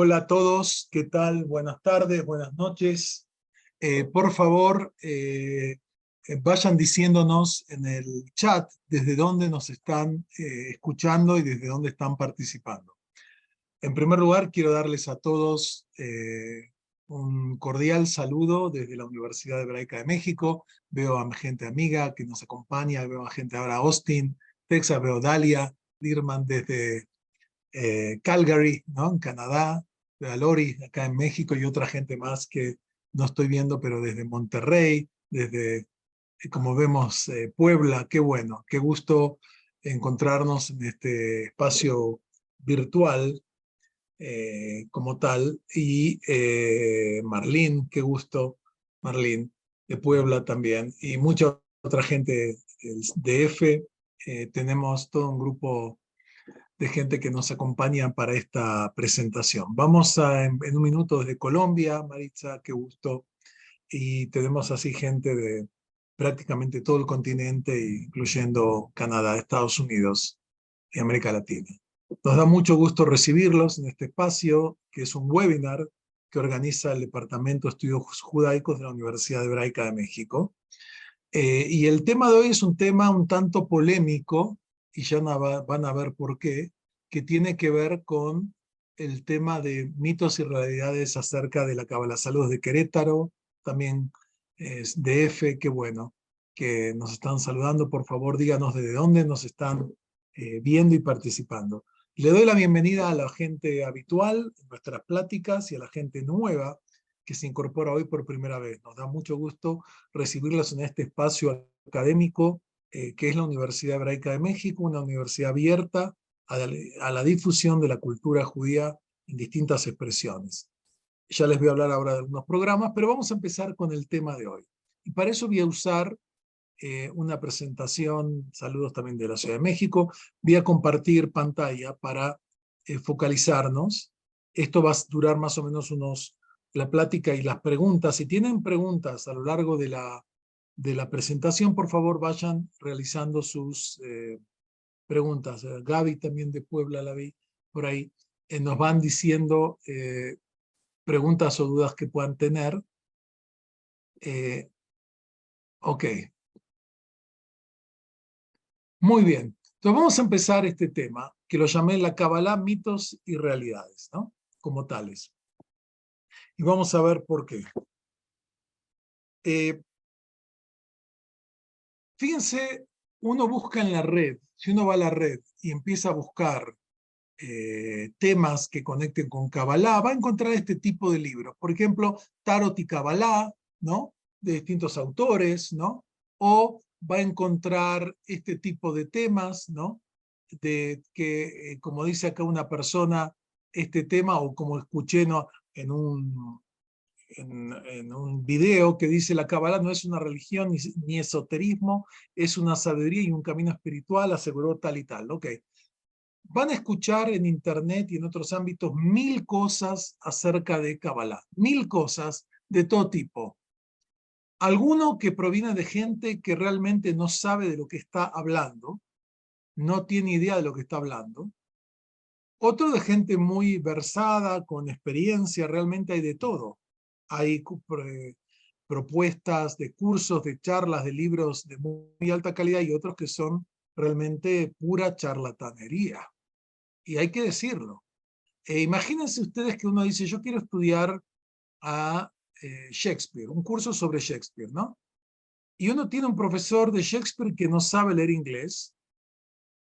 Hola a todos, ¿qué tal? Buenas tardes, buenas noches. Por favor, vayan diciéndonos en el chat desde dónde nos están escuchando y desde dónde están participando. En primer lugar, quiero darles a todos un cordial saludo desde la Universidad Hebraica de México. Veo a gente amiga que nos acompaña, veo a gente ahora Austin, Texas, veo a Dalia Dirman desde Calgary, ¿no? En Canadá, a Lori acá en México y otra gente más que no estoy viendo, pero desde Monterrey, desde, como vemos, Puebla. Qué bueno, qué gusto encontrarnos en este espacio virtual como tal. Y Marlene, qué gusto, Marlene, de Puebla también, y mucha otra gente del DF. Tenemos todo un grupo de gente que nos acompaña para esta presentación. Vamos en un minuto desde Colombia, Maritza, qué gusto. Y tenemos así gente de prácticamente todo el continente, incluyendo Canadá, Estados Unidos y América Latina. Nos da mucho gusto recibirlos en este espacio, que es un webinar que organiza el Departamento de Estudios Judaicos de la Universidad Hebraica de México. Y el tema de hoy es un tema un tanto polémico, y ya van a ver por qué, que tiene que ver con el tema de mitos y realidades acerca de la Cábala. Saludos de Querétaro, también es DF, qué bueno que nos están saludando. Por favor, díganos desde dónde nos están viendo y participando. Le doy la bienvenida a la gente habitual en nuestras pláticas y a la gente nueva que se incorpora hoy por primera vez. Nos da mucho gusto recibirlos en este espacio académico que es la Universidad Hebraica de México, una universidad abierta a la difusión de la cultura judía en distintas expresiones. Ya les voy a hablar ahora de algunos programas, pero vamos a empezar con el tema de hoy. Y para eso voy a usar una presentación, saludos también de la Ciudad de México. Voy a compartir pantalla para focalizarnos. Esto va a durar más o menos la plática y las preguntas. Si tienen preguntas a lo largo de la presentación, por favor vayan realizando sus preguntas. Gaby también de Puebla la vi por ahí. Nos van diciendo preguntas o dudas que puedan tener. Ok, muy bien. Entonces vamos a empezar este tema, que lo llamé la Kabbalah, mitos y realidades, ¿no? Como tales. Y vamos a ver por qué. Fíjense, uno busca en la red, si uno va a la red y empieza a buscar temas que conecten con Kabbalah, va a encontrar este tipo de libros. Por ejemplo, Tarot y Kabbalah, ¿no? De distintos autores, ¿no? O va a encontrar este tipo de temas, ¿no? De que, como dice acá una persona, este tema, o como escuché, ¿no? en un video que dice la Kabbalah no es una religión ni esoterismo, es una sabiduría y un camino espiritual, aseguró tal y tal. Ok. Van a escuchar en internet y en otros ámbitos 1000 cosas acerca de Kabbalah, 1000 cosas de todo tipo. Alguno que proviene de gente que realmente no sabe de lo que está hablando, no tiene idea de lo que está hablando. Otro de gente muy versada, con experiencia, realmente hay de todo. Hay propuestas de cursos, de charlas, de libros de muy alta calidad y otros que son realmente pura charlatanería. Y hay que decirlo. Imagínense ustedes que uno dice, yo quiero estudiar a Shakespeare, un curso sobre Shakespeare, ¿no? Y uno tiene un profesor de Shakespeare que no sabe leer inglés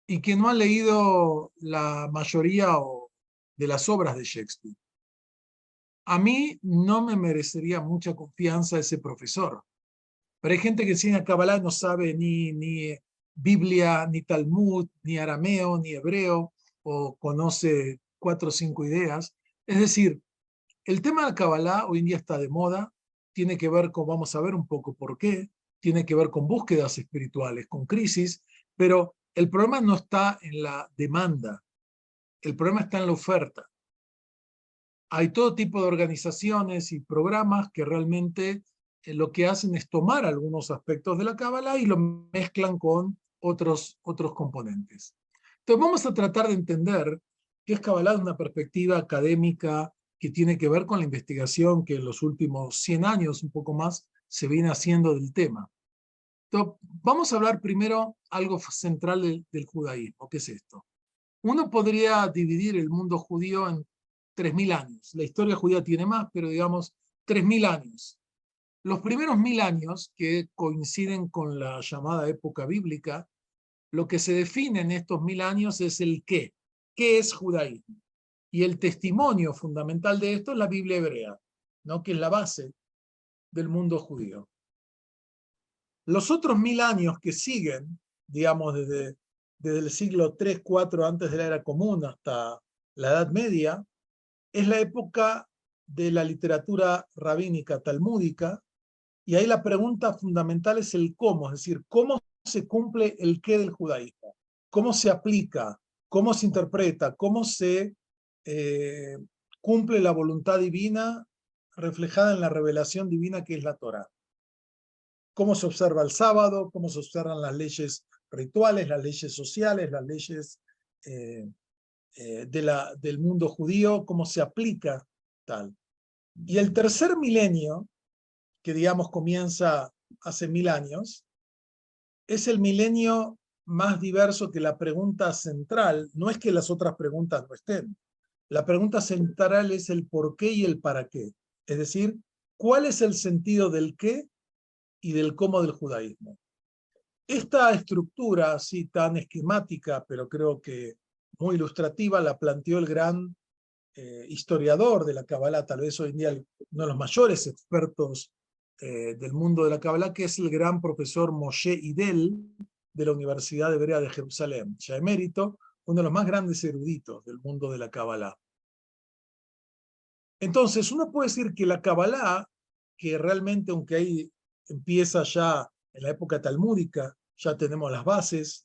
y que no ha leído la mayoría de las obras de Shakespeare. A mí no me merecería mucha confianza ese profesor. Pero hay gente que enseña Kabbalah no sabe ni Biblia, ni Talmud, ni arameo, ni hebreo, o conoce 4 o 5 ideas. Es decir, el tema de Kabbalah hoy en día está de moda, tiene que ver con, vamos a ver un poco por qué, tiene que ver con búsquedas espirituales, con crisis, pero el problema no está en la demanda, el problema está en la oferta. Hay todo tipo de organizaciones y programas que realmente lo que hacen es tomar algunos aspectos de la Kabbalah y lo mezclan con otros componentes. Entonces vamos a tratar de entender qué es Kabbalah desde una perspectiva académica que tiene que ver con la investigación que en los últimos 100 años, un poco más, se viene haciendo del tema. Entonces, vamos a hablar primero algo central del judaísmo. ¿Qué es esto? Uno podría dividir el mundo judío en 3000 años. La historia judía tiene más, pero digamos 3000 años. Los primeros 1000 años, que coinciden con la llamada época bíblica, lo que se define en estos 1000 años es el qué. ¿Qué es judaísmo? Y el testimonio fundamental de esto es la Biblia hebrea, ¿no? Que es la base del mundo judío. Los otros 1000 años que siguen, digamos, desde el siglo 3, 4 antes de la era común hasta la Edad Media, es la época de la literatura rabínica talmúdica, y ahí la pregunta fundamental es el cómo, es decir, cómo se cumple el qué del judaísmo, cómo se aplica, cómo se interpreta, cómo se cumple la voluntad divina reflejada en la revelación divina que es la Torá. Cómo se observa el sábado, cómo se observan las leyes rituales, las leyes sociales, las leyes del mundo judío, cómo se aplica tal. Y el tercer milenio, que digamos comienza hace 1000 años, es el milenio más diverso que la pregunta central. No es que las otras preguntas no estén. La pregunta central es el por qué y el para qué. Es decir, ¿cuál es el sentido del qué y del cómo del judaísmo? Esta estructura así tan esquemática, pero creo que muy ilustrativa, la planteó el gran historiador de la Kabbalah, tal vez hoy en día uno de los mayores expertos del mundo de la Kabbalah, que es el gran profesor Moshe Idel de la Universidad Hebrea de Jerusalén, ya emérito, uno de los más grandes eruditos del mundo de la Kabbalah. Entonces, uno puede decir que la Kabbalah, que realmente, aunque ahí empieza ya en la época talmúdica, ya tenemos las bases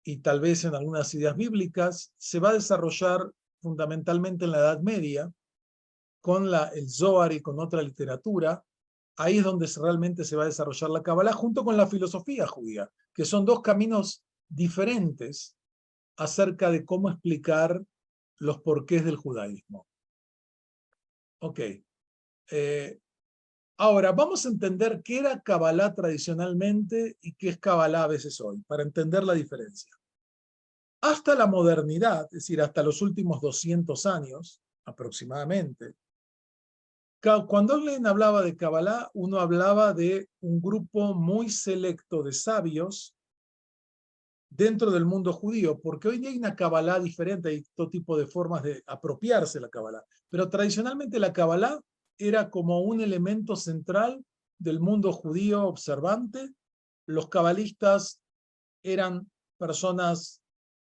y tal vez en algunas ideas bíblicas, se va a desarrollar fundamentalmente en la Edad Media, con el Zohar y con otra literatura. Ahí es donde realmente se va a desarrollar la Kabbalah junto con la filosofía judía, que son dos caminos diferentes acerca de cómo explicar los porqués del judaísmo. Ok. Ahora, vamos a entender qué era Kabbalah tradicionalmente y qué es Kabbalah a veces hoy, para entender la diferencia. Hasta la modernidad, es decir, hasta los últimos 200 años aproximadamente, cuando alguien hablaba de Kabbalah, uno hablaba de un grupo muy selecto de sabios dentro del mundo judío, porque hoy día hay una Kabbalah diferente, hay todo tipo de formas de apropiarse de la Kabbalah, pero tradicionalmente la Kabbalah era como un elemento central del mundo judío observante. Los cabalistas eran personas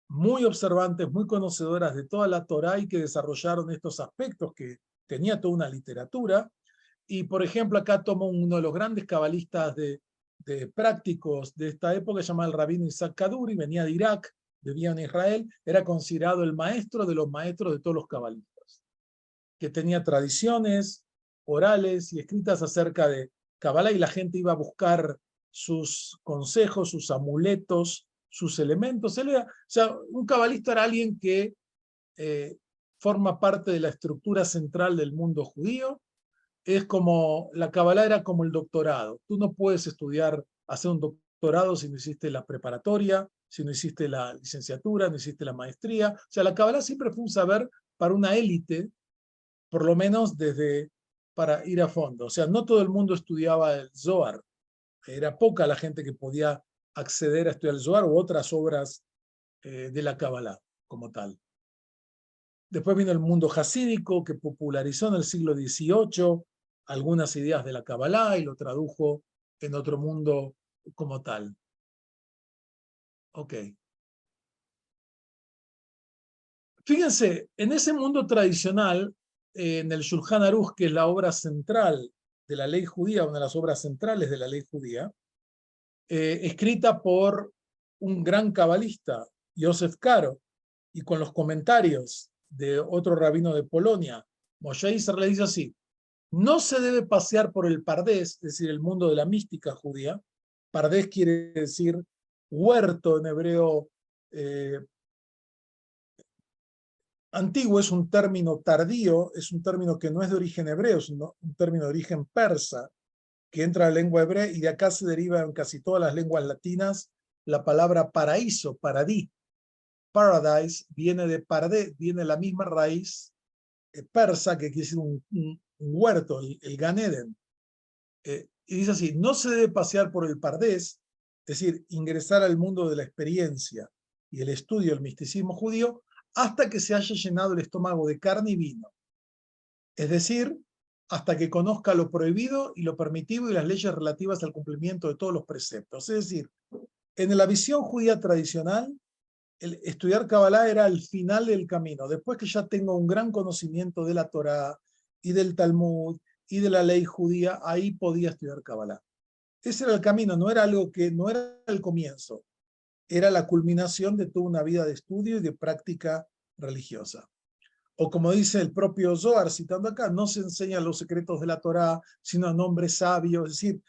muy observantes, muy conocedoras de toda la Torá y que desarrollaron estos aspectos que tenía toda una literatura. Y, por ejemplo, acá tomo uno de los grandes cabalistas de prácticos de esta época, se llama el rabino Isaac Kaduri, venía de Irak, vivía en Israel, era considerado el maestro de los maestros de todos los cabalistas, que tenía tradiciones orales y escritas acerca de Kabbalah y la gente iba a buscar sus consejos, sus amuletos, sus elementos. O sea, un cabalista era alguien que forma parte de la estructura central del mundo judío. Es como, la Kabbalah era como el doctorado. Tú no puedes estudiar, hacer un doctorado si no hiciste la preparatoria, si no hiciste la licenciatura, no hiciste la maestría. O sea, la Kabbalah siempre fue un saber para una élite, por lo menos para ir a fondo. O sea, no todo el mundo estudiaba el Zohar. Era poca la gente que podía acceder a estudiar el Zohar u otras obras de la Kabbalah como tal. Después vino el mundo hasídico, que popularizó en el siglo XVIII algunas ideas de la Kabbalah y lo tradujo en otro mundo como tal. Ok. Fíjense, en ese mundo tradicional, en el Shulchan Aruch, que es la obra central de la ley judía, una de las obras centrales de la ley judía, escrita por un gran cabalista, Yosef Karo, y con los comentarios de otro rabino de Polonia, Moshe Israel, dice así: no se debe pasear por el Pardés, es decir, el mundo de la mística judía. Pardés quiere decir huerto en hebreo, Antiguo es un término tardío, es un término que no es de origen hebreo, es un término de origen persa, que entra a la lengua hebrea y de acá se deriva en casi todas las lenguas latinas la palabra paraíso, paradí. Paradise viene de paradé, viene la misma raíz persa que quiere decir un huerto, el Gan Eden. Y dice así, no se debe pasear por el pardés, es decir, ingresar al mundo de la experiencia y el estudio del misticismo judío hasta que se haya llenado el estómago de carne y vino. Es decir, hasta que conozca lo prohibido y lo permitido y las leyes relativas al cumplimiento de todos los preceptos. Es decir, en la visión judía tradicional, el estudiar Kabbalah era el final del camino. Después que ya tengo un gran conocimiento de la Torá y del Talmud y de la ley judía, ahí podía estudiar Kabbalah. Ese era el camino, no era algo que no era el comienzo, era la culminación de toda una vida de estudio y de práctica religiosa. O como dice el propio Zohar, citando acá, no se enseñan los secretos de la Torá, sino a nombres sabios. Es decir,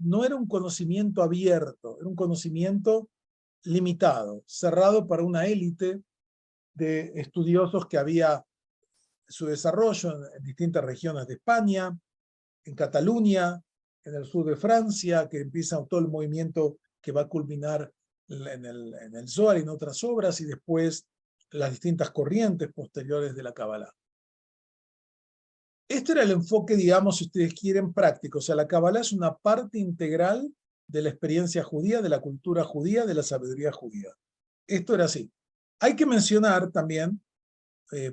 no era un conocimiento abierto, era un conocimiento limitado, cerrado para una élite de estudiosos que había su desarrollo en distintas regiones de España, en Cataluña, en el sur de Francia, que empieza todo el movimiento que va a culminar en el Zohar y en otras obras, y después las distintas corrientes posteriores de la Kabbalah. Este era el enfoque, digamos, si ustedes quieren, práctico. O sea, la Kabbalah es una parte integral de la experiencia judía, de la cultura judía, de la sabiduría judía. Esto era así. Hay que mencionar también,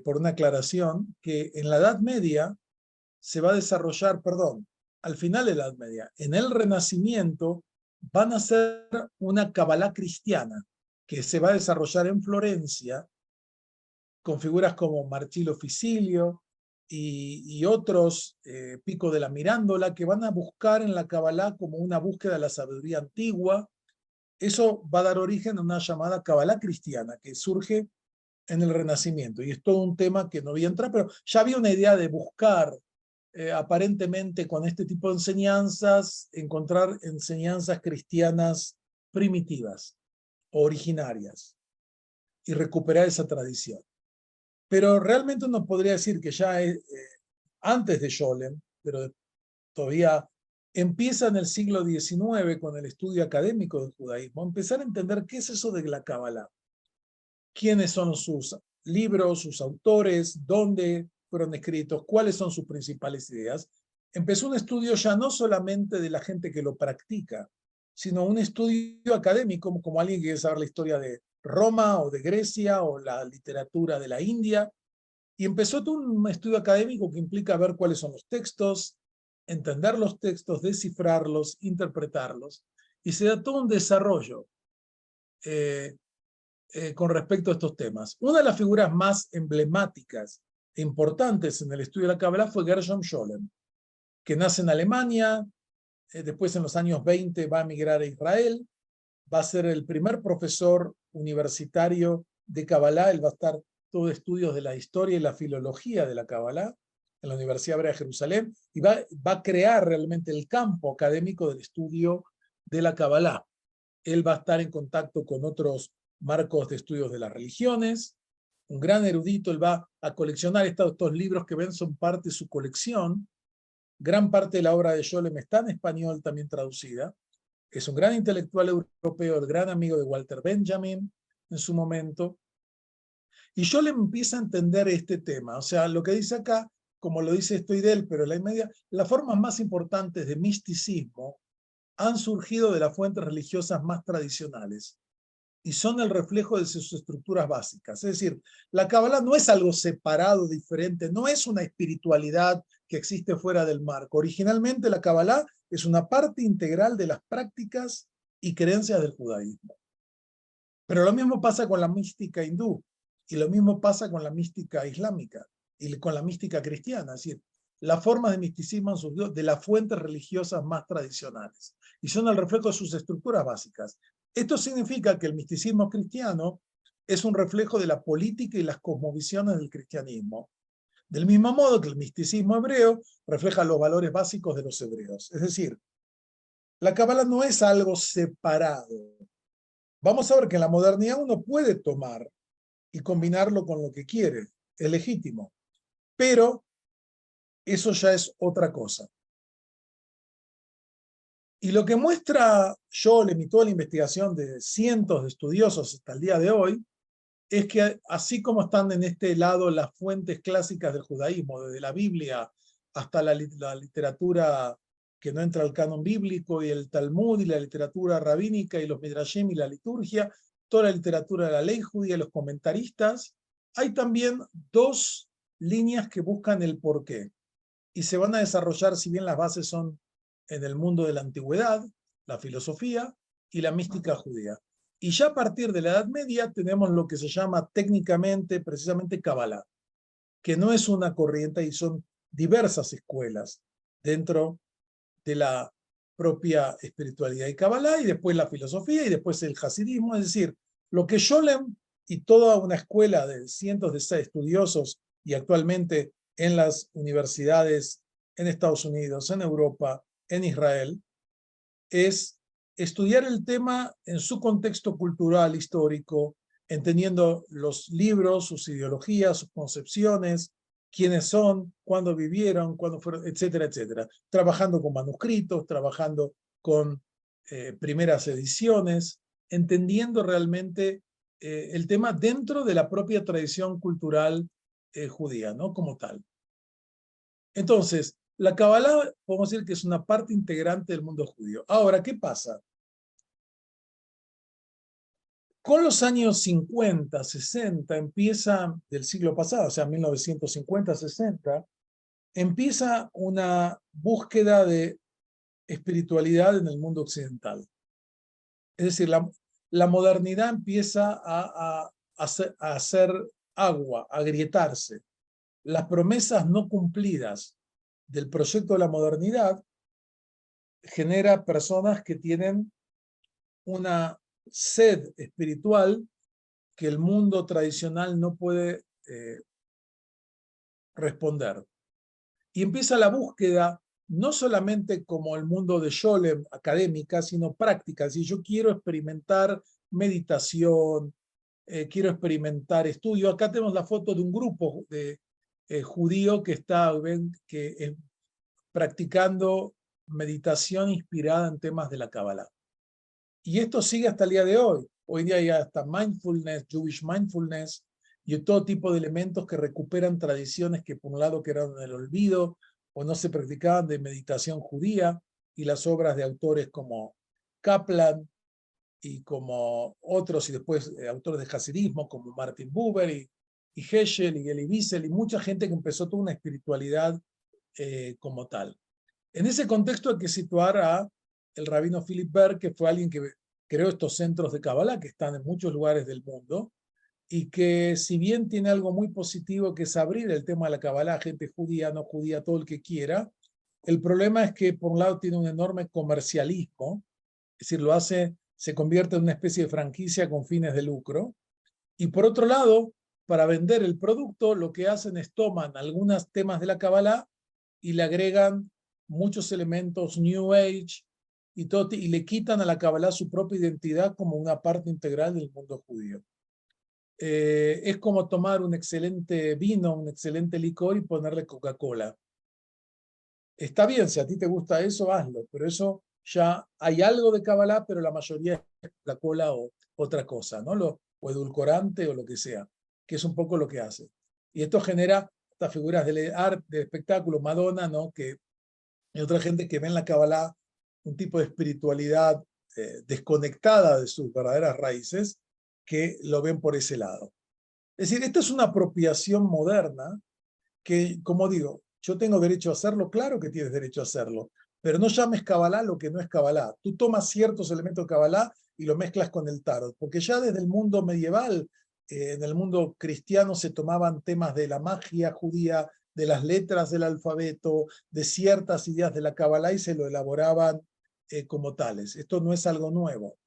por una aclaración, que en la Edad Media se va a desarrollar, perdón, al final de la Edad Media, en el Renacimiento, van a hacer una Kabbalah cristiana que se va a desarrollar en Florencia, con figuras como Marsilio Ficilio y otros, Pico de la Mirándola, que van a buscar en la Kabbalah como una búsqueda de la sabiduría antigua. Eso va a dar origen a una llamada Kabbalah cristiana, que surge en el Renacimiento. Y es todo un tema que no voy a entrar, pero ya había una idea de buscar, aparentemente con este tipo de enseñanzas, encontrar enseñanzas cristianas primitivas, originarias, y recuperar esa tradición. Pero realmente uno podría decir que ya antes de Scholem, pero todavía empieza en el siglo XIX con el estudio académico del judaísmo, empezar a entender qué es eso de la Kabbalah, quiénes son sus libros, sus autores, dónde fueron escritos, cuáles son sus principales ideas. Empezó un estudio ya no solamente de la gente que lo practica, sino un estudio académico, como alguien que quiere saber la historia de Roma o de Grecia o la literatura de la India. Y empezó todo un estudio académico que implica ver cuáles son los textos, entender los textos, descifrarlos, interpretarlos. Y se da todo un desarrollo con respecto a estos temas. Una de las figuras más emblemáticas e importantes en el estudio de la Kabbalah fue Gershom Scholem, que nace en Alemania, después en los años 20 va a migrar a Israel, va a ser el primer profesor universitario de Kabbalah, él va a estar todo estudios de la historia y la filología de la Kabbalah en la Universidad Hebrea de Jerusalén, y va a crear realmente el campo académico del estudio de la Kabbalah. Él va a estar en contacto con otros marcos de estudios de las religiones, un gran erudito, él va a coleccionar estos libros que ven, son parte de su colección. Gran parte de la obra de Scholem está en español también traducida. Es un gran intelectual europeo, el gran amigo de Walter Benjamin en su momento. Y Scholem empieza a entender este tema. O sea, lo que dice acá, como lo dice Stoidel, pero la media, las formas más importantes de misticismo han surgido de las fuentes religiosas más tradicionales y son el reflejo de sus estructuras básicas. Es decir, la Kabbalah no es algo separado, diferente, no es una espiritualidad que existe fuera del marco. Originalmente la Kabbalah es una parte integral de las prácticas y creencias del judaísmo. Pero lo mismo pasa con la mística hindú y lo mismo pasa con la mística islámica y con la mística cristiana. Es decir, las formas de misticismo han surgido de las fuentes religiosas más tradicionales y son el reflejo de sus estructuras básicas. Esto significa que el misticismo cristiano es un reflejo de la política y las cosmovisiones del cristianismo, del mismo modo que el misticismo hebreo refleja los valores básicos de los hebreos. Es decir, la Kabbalah no es algo separado. Vamos a ver que en la modernidad uno puede tomar y combinarlo con lo que quiere. Es legítimo. Pero eso ya es otra cosa. Y lo que muestra Scholem y toda la investigación de cientos de estudiosos hasta el día de hoy es que así como están en este lado las fuentes clásicas del judaísmo, desde la Biblia hasta la literatura que no entra al canon bíblico y el Talmud y la literatura rabínica y los midrashim y la liturgia, toda la literatura de la ley judía y los comentaristas, hay también dos líneas que buscan el porqué y se van a desarrollar, si bien las bases son en el mundo de la antigüedad, la filosofía y la mística judía. Y ya a partir de la Edad Media tenemos lo que se llama técnicamente, precisamente, Kabbalah, que no es una corriente y son diversas escuelas dentro de la propia espiritualidad y Kabbalah, y después la filosofía, y después el hasidismo, es decir, lo que Scholem y toda una escuela de cientos de estudiosos y actualmente en las universidades en Estados Unidos, en Europa, en Israel, es estudiar el tema en su contexto cultural, histórico, entendiendo los libros, sus ideologías, sus concepciones, quiénes son, cuándo vivieron, cuándo fueron, etcétera, etcétera. Trabajando con manuscritos, trabajando con primeras ediciones, entendidiendo realmente el tema dentro de la propia tradición cultural judía, ¿no? Como tal. Entonces, la Kabbalah, podemos decir que es una parte integrante del mundo judío. Ahora, ¿qué pasa? Con los años 50, 60, empieza, del siglo pasado, o sea, 1950, 60, empieza una búsqueda de espiritualidad en el mundo occidental. Es decir, la modernidad empieza a hacer agua, a agrietarse. Las promesas no cumplidas del proyecto de la modernidad genera personas que tienen una sed espiritual que el mundo tradicional no puede responder. Y empieza la búsqueda, no solamente como el mundo de Scholem, académica, sino práctica. Si yo quiero experimentar meditación, quiero experimentar estudio. Acá tenemos la foto de un grupo de judío que está practicando meditación inspirada en temas de la Kabbalah. Y esto sigue hasta el día de hoy. Hoy día hay hasta mindfulness, Jewish mindfulness, y todo tipo de elementos que recuperan tradiciones que por un lado quedaron en el olvido o no se practicaban de meditación judía, y las obras de autores como Kaplan y como otros, y después autores de hasidismo como Martin Buber y Heschel y Elie Wiesel, y mucha gente que empezó toda una espiritualidad como tal. En ese contexto hay que situar a el rabino Philip Berg, que fue alguien que creó estos centros de Kabbalah que están en muchos lugares del mundo, y que si bien tiene algo muy positivo que es abrir el tema de la Kabbalah a gente judía, no judía, todo el que quiera, el problema es que por un lado tiene un enorme comercialismo, es decir, se convierte en una especie de franquicia con fines de lucro, y por otro lado, para vender el producto, lo que hacen es toman algunos temas de la Kabbalah y le agregan muchos elementos New Age y le quitan a la Kabbalah su propia identidad como una parte integral del mundo judío. Es como tomar un excelente vino, un excelente licor y ponerle Coca-Cola. Está bien, si a ti te gusta eso, hazlo, pero eso ya hay algo de Kabbalah, pero la mayoría es Coca-Cola o otra cosa, ¿no? O edulcorante o lo que sea, que es un poco lo que hace. Y esto genera estas figuras de arte, de espectáculo, Madonna, ¿no? Que hay otra gente que ve en la Kabbalah un tipo de espiritualidad desconectada de sus verdaderas raíces, que lo ven por ese lado. Es decir, esta es una apropiación moderna que, como digo, yo tengo derecho a hacerlo, claro que tienes derecho a hacerlo, pero no llames Kabbalah lo que no es Kabbalah. Tú tomas ciertos elementos de Kabbalah y lo mezclas con el tarot, porque ya desde el mundo medieval, en el mundo cristiano se tomaban temas de la magia judía, de las letras del alfabeto, de ciertas ideas de la Kabbalah y se lo elaboraban como tales. Esto no es algo nuevo.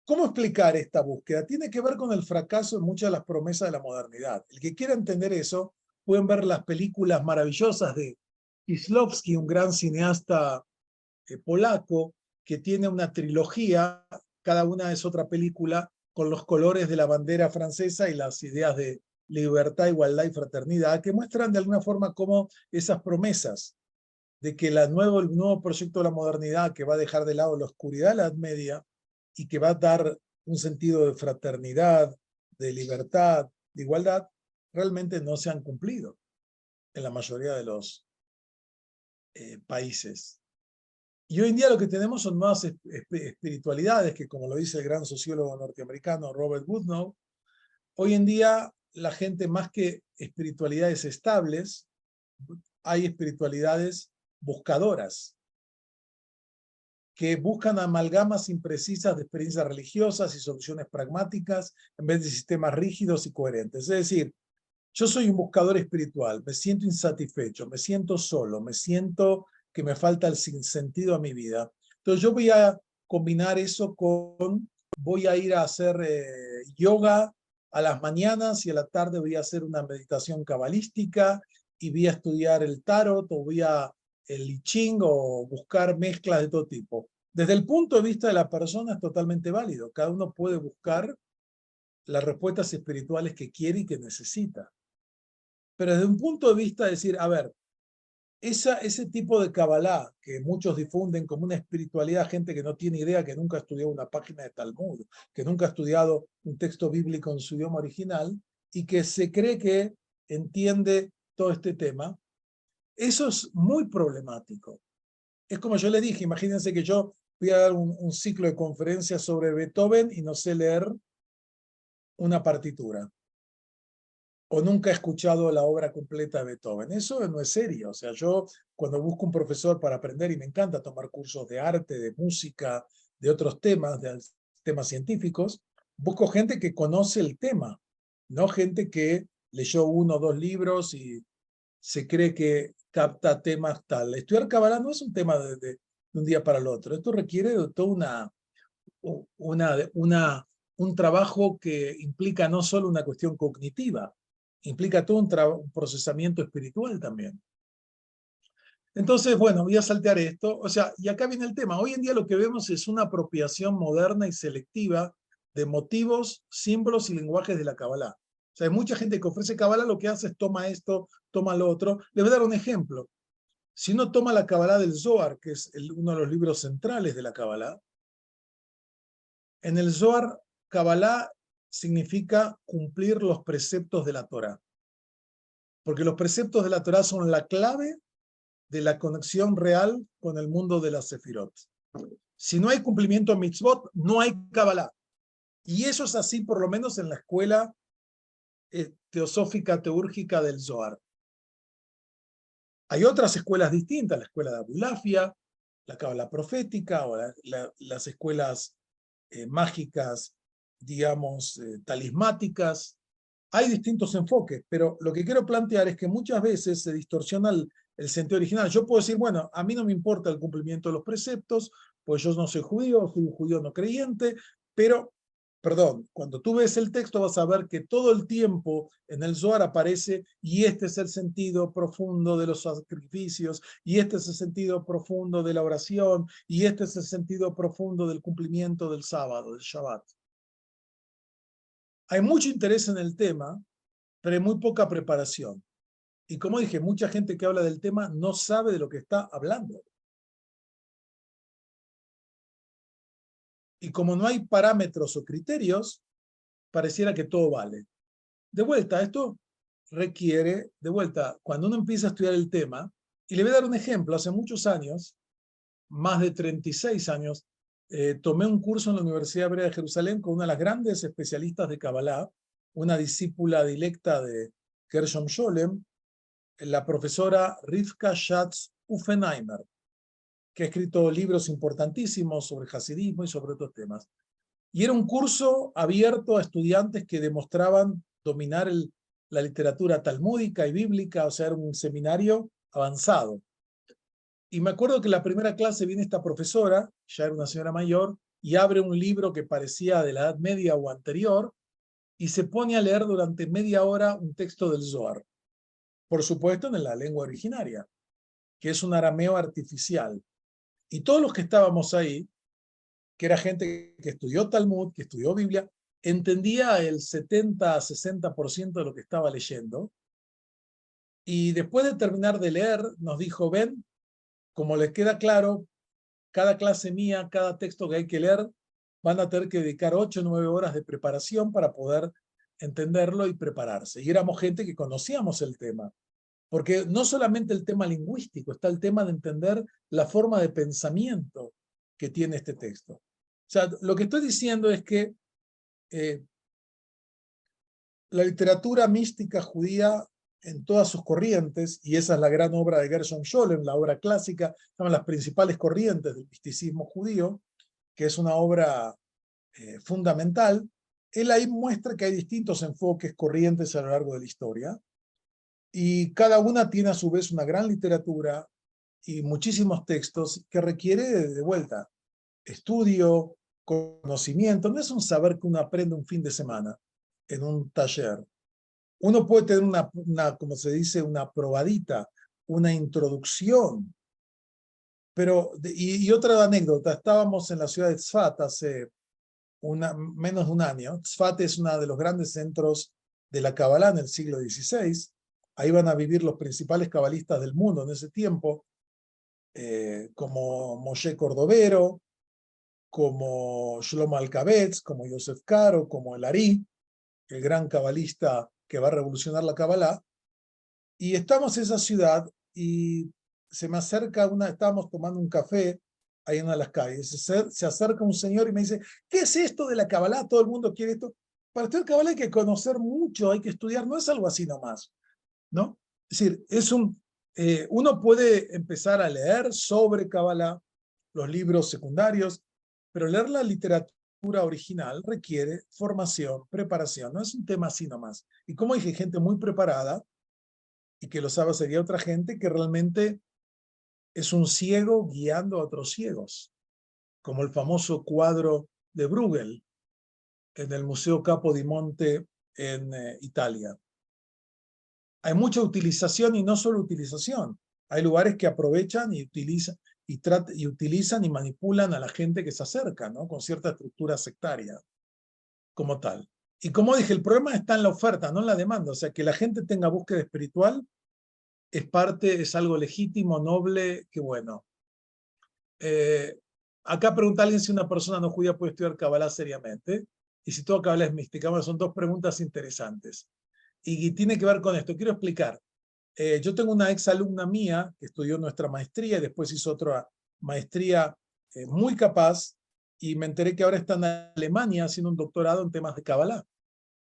¿Cómo explicar esta búsqueda? Tiene que ver con el fracaso de muchas de las promesas de la modernidad. El que quiera entender eso, pueden ver las películas maravillosas de Kieślowski, un gran cineasta polaco, que tiene una trilogía, cada una es otra película, con los colores de la bandera francesa y las ideas de libertad, igualdad y fraternidad, que muestran de alguna forma cómo esas promesas de que el nuevo proyecto de la modernidad, que va a dejar de lado la oscuridad de la Edad Media y que va a dar un sentido de fraternidad, de libertad, de igualdad, realmente no se han cumplido en la mayoría de los países. Y hoy en día lo que tenemos son nuevas espiritualidades que, como lo dice el gran sociólogo norteamericano Robert Woodnow, hoy en día la gente, más que espiritualidades estables, hay espiritualidades buscadoras, que buscan amalgamas imprecisas de experiencias religiosas y soluciones pragmáticas en vez de sistemas rígidos y coherentes. Es decir, yo soy un buscador espiritual, me siento insatisfecho, me siento solo, me siento que me falta el sinsentido a mi vida. Entonces yo voy a combinar eso con, voy a ir a hacer yoga a las mañanas y a la tarde voy a hacer una meditación cabalística y voy a estudiar el tarot o voy a el I Ching o buscar mezclas de todo tipo. Desde el punto de vista de la persona es totalmente válido. Cada uno puede buscar las respuestas espirituales que quiere y que necesita. Pero desde un punto de vista de decir, a ver, ese tipo de Kabbalah que muchos difunden como una espiritualidad, gente que no tiene idea, que nunca ha estudiado una página de Talmud, que nunca ha estudiado un texto bíblico en su idioma original y que se cree que entiende todo este tema, eso es muy problemático. Es como yo le dije, imagínense que yo voy a dar un ciclo de conferencias sobre Beethoven y no sé leer una partitura. O nunca he escuchado la obra completa de Beethoven. Eso no es serio. O sea, yo cuando busco un profesor para aprender, y me encanta tomar cursos de arte, de música, de otros temas, de temas científicos, busco gente que conoce el tema, no gente que leyó 1 o 2 libros y se cree que capta temas tal. Estudiar Kabbalah no es un tema de un día para el otro. Esto requiere de toda un trabajo que implica no solo una cuestión cognitiva, implica todo un procesamiento espiritual también. Entonces, bueno, voy a saltear esto. O sea, y acá viene el tema. Hoy en día lo que vemos es una apropiación moderna y selectiva de motivos, símbolos y lenguajes de la Kabbalah. O sea, hay mucha gente que ofrece Kabbalah, lo que hace es toma esto, toma lo otro. Les voy a dar un ejemplo. Si uno toma la Kabbalah del Zohar, que es uno de los libros centrales de la Kabbalah, en el Zohar, Kabbalah significa cumplir los preceptos de la Torá. Porque los preceptos de la Torá son la clave de la conexión real con el mundo de las Sefirot. Si no hay cumplimiento de mitzvot, no hay Kabbalah. Y eso es así por lo menos en la escuela teosófica, teúrgica del Zohar. Hay otras escuelas distintas, la escuela de Abulafia, la Kabbalah profética o las escuelas mágicas, digamos, talismáticas. Hay distintos enfoques, pero lo que quiero plantear es que muchas veces se distorsiona el sentido original. Yo puedo decir, bueno, a mí no me importa el cumplimiento de los preceptos, pues yo no soy judío, soy un judío no creyente, pero, perdón, cuando tú ves el texto vas a ver que todo el tiempo en el Zohar aparece y este es el sentido profundo de los sacrificios, y este es el sentido profundo de la oración, y este es el sentido profundo del cumplimiento del sábado, del Shabbat. Hay mucho interés en el tema, pero hay muy poca preparación. Y como dije, mucha gente que habla del tema no sabe de lo que está hablando. Y como no hay parámetros o criterios, pareciera que todo vale. De vuelta, esto requiere, de vuelta, cuando uno empieza a estudiar el tema, y le voy a dar un ejemplo, hace muchos años, más de 36 años, tomé un curso en la Universidad Hebrea de Jerusalén con una de las grandes especialistas de Kabbalah, una discípula directa de Gershom Scholem, la profesora Rivka Schatz-Uffenheimer, que ha escrito libros importantísimos sobre hasidismo y sobre otros temas. Y era un curso abierto a estudiantes que demostraban dominar la literatura talmúdica y bíblica, o sea, era un seminario avanzado. Y me acuerdo que en la primera clase viene esta profesora, ya era una señora mayor, y abre un libro que parecía de la Edad Media o anterior, y se pone a leer durante media hora un texto del Zohar. Por supuesto, en la lengua originaria, que es un arameo artificial. Y todos los que estábamos ahí, que era gente que estudió Talmud, que estudió Biblia, entendía el 70-60% de lo que estaba leyendo, y después de terminar de leer, nos dijo, ven, como les queda claro, cada clase mía, cada texto que hay que leer, van a tener que dedicar 8 o 9 horas de preparación para poder entenderlo y prepararse. Y éramos gente que conocíamos el tema, porque no solamente el tema lingüístico, está el tema de entender la forma de pensamiento que tiene este texto. O sea, lo que estoy diciendo es que la literatura mística judía en todas sus corrientes, y esa es la gran obra de Gershom Scholem, la obra clásica, son las principales corrientes del misticismo judío, que es una obra fundamental. Él ahí muestra que hay distintos enfoques, corrientes a lo largo de la historia, y cada una tiene a su vez una gran literatura y muchísimos textos que requiere de vuelta estudio, conocimiento. No es un saber que uno aprende un fin de semana en un taller. Uno puede tener como se dice, una probadita, una introducción. Pero, y otra anécdota, estábamos en la ciudad de Tzfat hace menos de un año. Tzfat es uno de los grandes centros de la Kabbalah en el siglo XVI. Ahí van a vivir los principales cabalistas del mundo en ese tiempo, como Moshe Cordovero, como Shlomo Alkabetz, como Yosef Karo, como el Ari, el gran cabalista que va a revolucionar la Kabbalah. Y estamos en esa ciudad y se me acerca estábamos tomando un café ahí en una de las calles, se acerca un señor y me dice, ¿qué es esto de la Kabbalah? Todo el mundo quiere esto. Para estudiar Kabbalah hay que conocer mucho, hay que estudiar, no es algo así nomás, ¿no? Es decir, uno puede empezar a leer sobre Kabbalah, los libros secundarios, pero leer la literatura original requiere formación, preparación, no es un tema así nomás. Y como dije, gente muy preparada, y que lo sabe sería otra gente que realmente es un ciego guiando a otros ciegos, como el famoso cuadro de Bruegel en el Museo Capodimonte en Italia. Hay mucha utilización y no solo utilización. Hay lugares que aprovechan y utilizan y manipulan a la gente que se acerca, ¿no? Con cierta estructura sectaria como tal. Y como dije, el problema está en la oferta, no en la demanda. O sea, que la gente tenga búsqueda espiritual es algo legítimo, noble, que bueno. Acá pregunta alguien si una persona no judía puede estudiar Kabbalah seriamente y si toda Kabbalah es mística. Bueno, son dos preguntas interesantes. Y tiene que ver con esto. Quiero explicar. Yo tengo una ex alumna mía que estudió nuestra maestría y después hizo otra maestría muy capaz y me enteré que ahora está en Alemania haciendo un doctorado en temas de Kabbalah.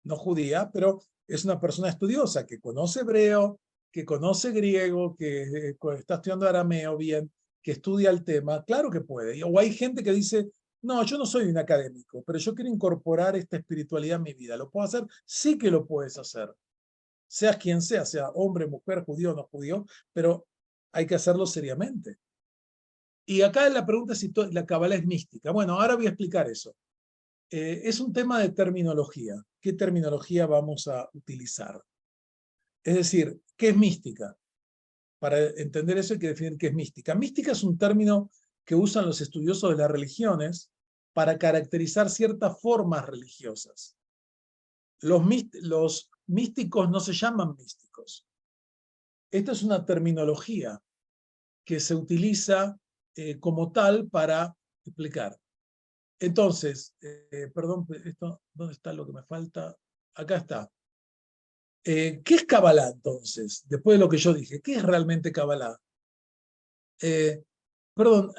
No judía, pero es una persona estudiosa que conoce hebreo, que conoce griego, que está estudiando arameo bien, que estudia el tema. Claro que puede. O hay gente que dice, no, yo no soy un académico, pero yo quiero incorporar esta espiritualidad en mi vida. ¿Lo puedo hacer? Sí que lo puedes hacer. Seas quien sea hombre, mujer, judío o no judío, pero hay que hacerlo seriamente. Y acá la pregunta es si la Kabbalah es mística. Bueno, ahora voy a explicar eso. Es un tema de terminología. ¿Qué terminología vamos a utilizar? Es decir, ¿qué es mística? Para entender eso hay que definir qué es mística. Mística es un término que usan los estudiosos de las religiones para caracterizar ciertas formas religiosas. Los místicos no se llaman místicos. Esta es una terminología que se utiliza como tal para explicar. Entonces, perdón, ¿dónde está lo que me falta? Acá está. ¿Qué es Kabbalah entonces? Después de lo que yo dije, ¿qué es realmente Kabbalah? Perdón,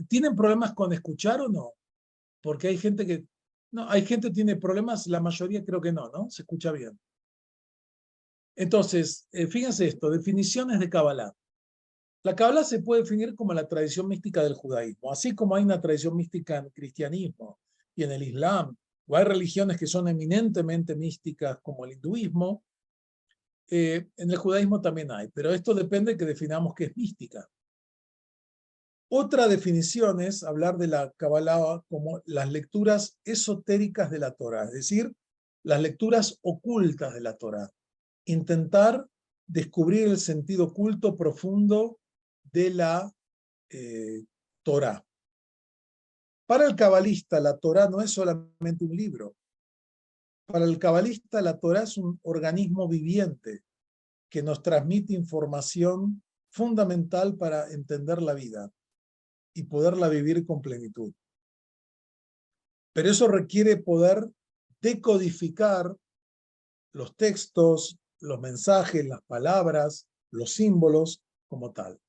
¿tienen problemas con escuchar o no? Porque hay gente que... No, hay gente que tiene problemas, la mayoría creo que no, ¿no? Se escucha bien. Entonces, fíjense esto, definiciones de Kabbalah. La Kabbalah se puede definir como la tradición mística del judaísmo, así como hay una tradición mística en el cristianismo y en el islam, o hay religiones que son eminentemente místicas como el hinduismo, en el judaísmo también hay, pero esto depende de que definamos qué es mística. Otra definición es hablar de la Kabbalah como las lecturas esotéricas de la Torá, es decir, las lecturas ocultas de la Torá. Intentar descubrir el sentido oculto profundo de la Torá. Para el cabalista, la Torá no es solamente un libro, Para el cabalista, la Torá es un organismo viviente que nos transmite información fundamental para entender la vida y poderla vivir con plenitud. Pero eso requiere poder decodificar los textos, los mensajes, las palabras, los símbolos como tal.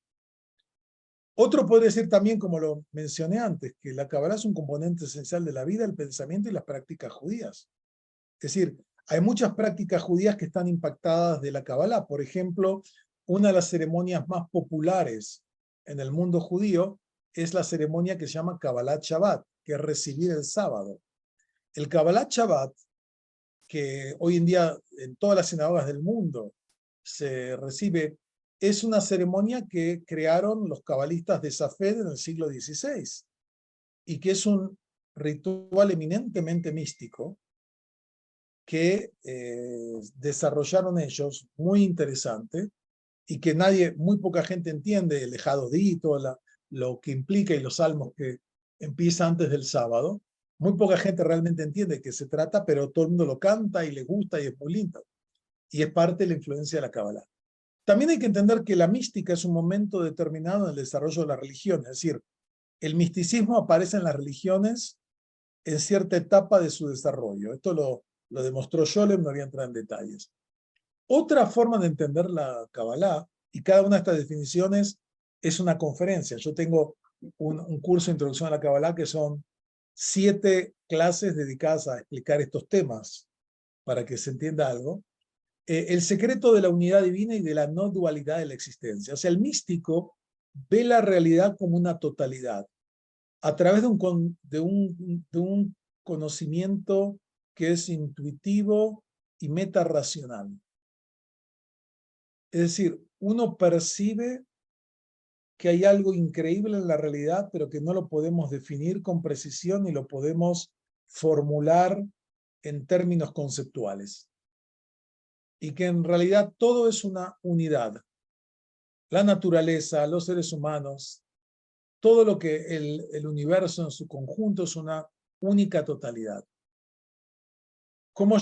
Otro podría decir también, como lo mencioné antes, que la Kabbalah es un componente esencial de la vida, el pensamiento y las prácticas judías. Es decir, hay muchas prácticas judías que están impactadas de la Kabbalah. Por ejemplo, una de las ceremonias más populares en el mundo judío es la ceremonia que se llama Kabbalat Shabbat, que es recibir el sábado. El Kabbalat Shabbat, que hoy en día en todas las sinagogas del mundo se recibe, es una ceremonia que crearon los cabalistas de Safed en el siglo XVI y que es un ritual eminentemente místico que desarrollaron ellos, muy interesante, y que muy poca gente entiende, el Ejadodí, lo que implica y los salmos que empieza antes del sábado. Muy poca gente realmente entiende de qué se trata, pero todo el mundo lo canta y le gusta y es muy lindo. Y es parte de la influencia de la Kabbalah. También hay que entender que la mística es un momento determinado en el desarrollo de la religión, es decir, el misticismo aparece en las religiones en cierta etapa de su desarrollo. Esto lo demostró Scholem, no voy a entrar en detalles. Otra forma de entender la Kabbalah, y cada una de estas definiciones es una conferencia. Yo tengo un curso de introducción a la Kabbalah que son 7 clases dedicadas a explicar estos temas para que se entienda algo. El secreto de la unidad divina y de la no dualidad de la existencia. O sea, el místico ve la realidad como una totalidad a través de un conocimiento que es intuitivo y metarracional. Es decir, uno percibe que hay algo increíble en la realidad, pero que no lo podemos definir con precisión ni lo podemos formular en términos conceptuales. Y que en realidad todo es una unidad. La naturaleza, los seres humanos, todo lo que el universo en su conjunto es una única totalidad. ¿Cómo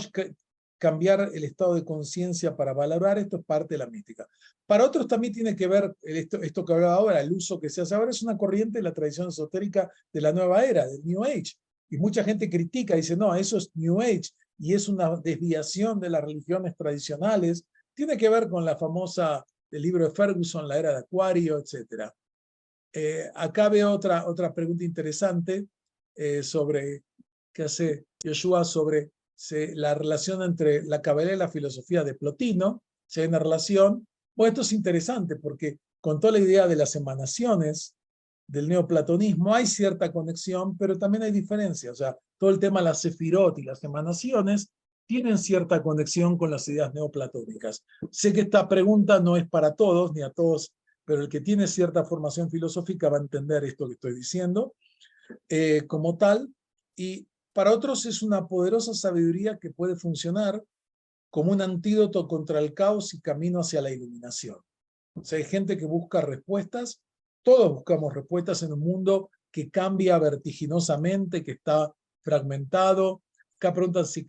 cambiar el estado de conciencia para valorar esto? Es parte de la mística. Para otros también tiene que ver, esto que hablaba ahora, el uso que se hace ahora es una corriente de la tradición esotérica de la nueva era, del New Age. Y mucha gente critica, dice, no, eso es New Age y es una desviación de las religiones tradicionales. Tiene que ver con la famosa del libro de Ferguson, la era de Acuario, etc. Acá veo otra pregunta interesante sobre que hace Yoshua sobre la relación entre la Kabbalah y la filosofía de Plotino, si hay una relación. Bueno, esto es interesante porque con toda la idea de las emanaciones del neoplatonismo hay cierta conexión, pero también hay diferencias. O sea, todo el tema de las sefirot y las emanaciones tienen cierta conexión con las ideas neoplatónicas. Sé que esta pregunta no es para todos, ni a todos, pero el que tiene cierta formación filosófica va a entender esto que estoy diciendo como tal, y para otros es una poderosa sabiduría que puede funcionar como un antídoto contra el caos y camino hacia la iluminación. O sea, hay gente que busca respuestas, todos buscamos respuestas en un mundo que cambia vertiginosamente, que está fragmentado. Acá preguntan si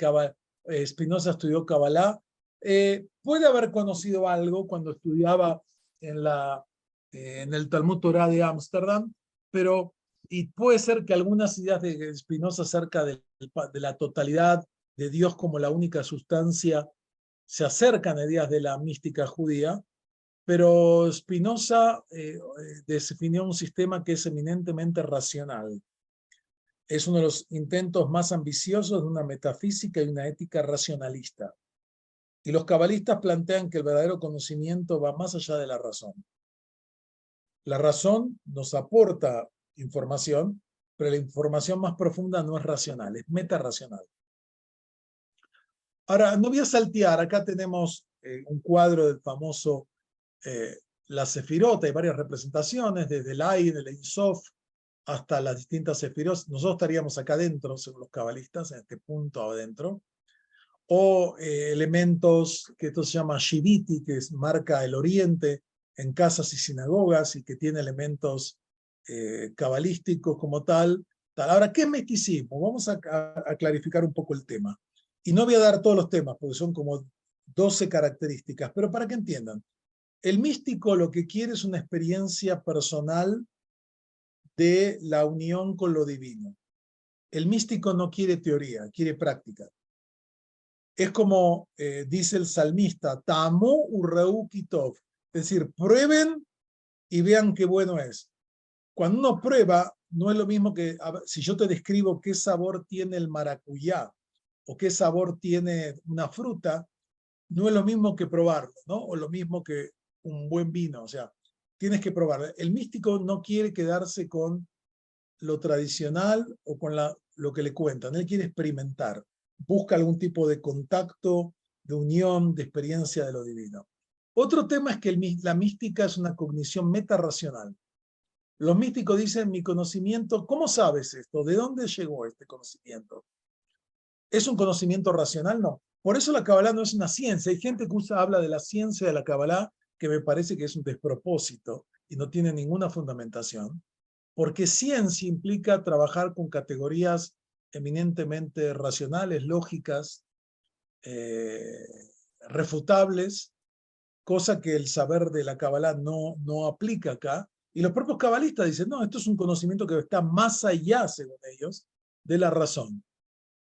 Spinoza estudió Kabbalah. Puede haber conocido algo cuando estudiaba en el Talmud Torá de Ámsterdam, pero y puede ser que algunas ideas de Spinoza acerca de la totalidad de Dios como la única sustancia se acercan a ideas de la mística judía, pero Spinoza definió un sistema que es eminentemente racional. Es uno de los intentos más ambiciosos de una metafísica y una ética racionalista. Y los cabalistas plantean que el verdadero conocimiento va más allá de la razón. La razón nos aporta información, pero la información más profunda no es racional, es metarracional. Ahora, no voy a saltear, acá tenemos un cuadro del famoso la Sefirot, hay varias representaciones, desde el Ain, el Ein Sof, hasta las distintas Sefirot. Nosotros estaríamos acá adentro, según los cabalistas, en este punto adentro. O elementos que esto se llama Shiviti, que marca el oriente en casas y sinagogas y que tiene elementos cabalísticos como tal. Ahora, ¿qué es misticismo? Vamos a clarificar un poco el tema. Y no voy a dar todos los temas, porque son como 12 características, pero para que entiendan. El místico lo que quiere es una experiencia personal de la unión con lo divino. El místico no quiere teoría, quiere práctica. Es como dice el salmista, Tamu urreu kitov, es decir, prueben y vean qué bueno es. Cuando uno prueba, no es lo mismo que si yo te describo qué sabor tiene el maracuyá o qué sabor tiene una fruta, no es lo mismo que probarlo, ¿no? O lo mismo que un buen vino, o sea, tienes que probarlo. El místico no quiere quedarse con lo tradicional o con lo que le cuentan, él quiere experimentar, busca algún tipo de contacto, de unión, de experiencia de lo divino. Otro tema es que la mística es una cognición metarracional. Los místicos dicen, mi conocimiento, ¿cómo sabes esto? ¿De dónde llegó este conocimiento? ¿Es un conocimiento racional? No. Por eso la Kabbalah no es una ciencia. Hay gente que habla de la ciencia de la Kabbalah que me parece que es un despropósito y no tiene ninguna fundamentación, porque ciencia implica trabajar con categorías eminentemente racionales, lógicas, refutables, cosa que el saber de la Kabbalah no aplica acá. Y los propios cabalistas dicen, no, esto es un conocimiento que está más allá, según ellos, de la razón.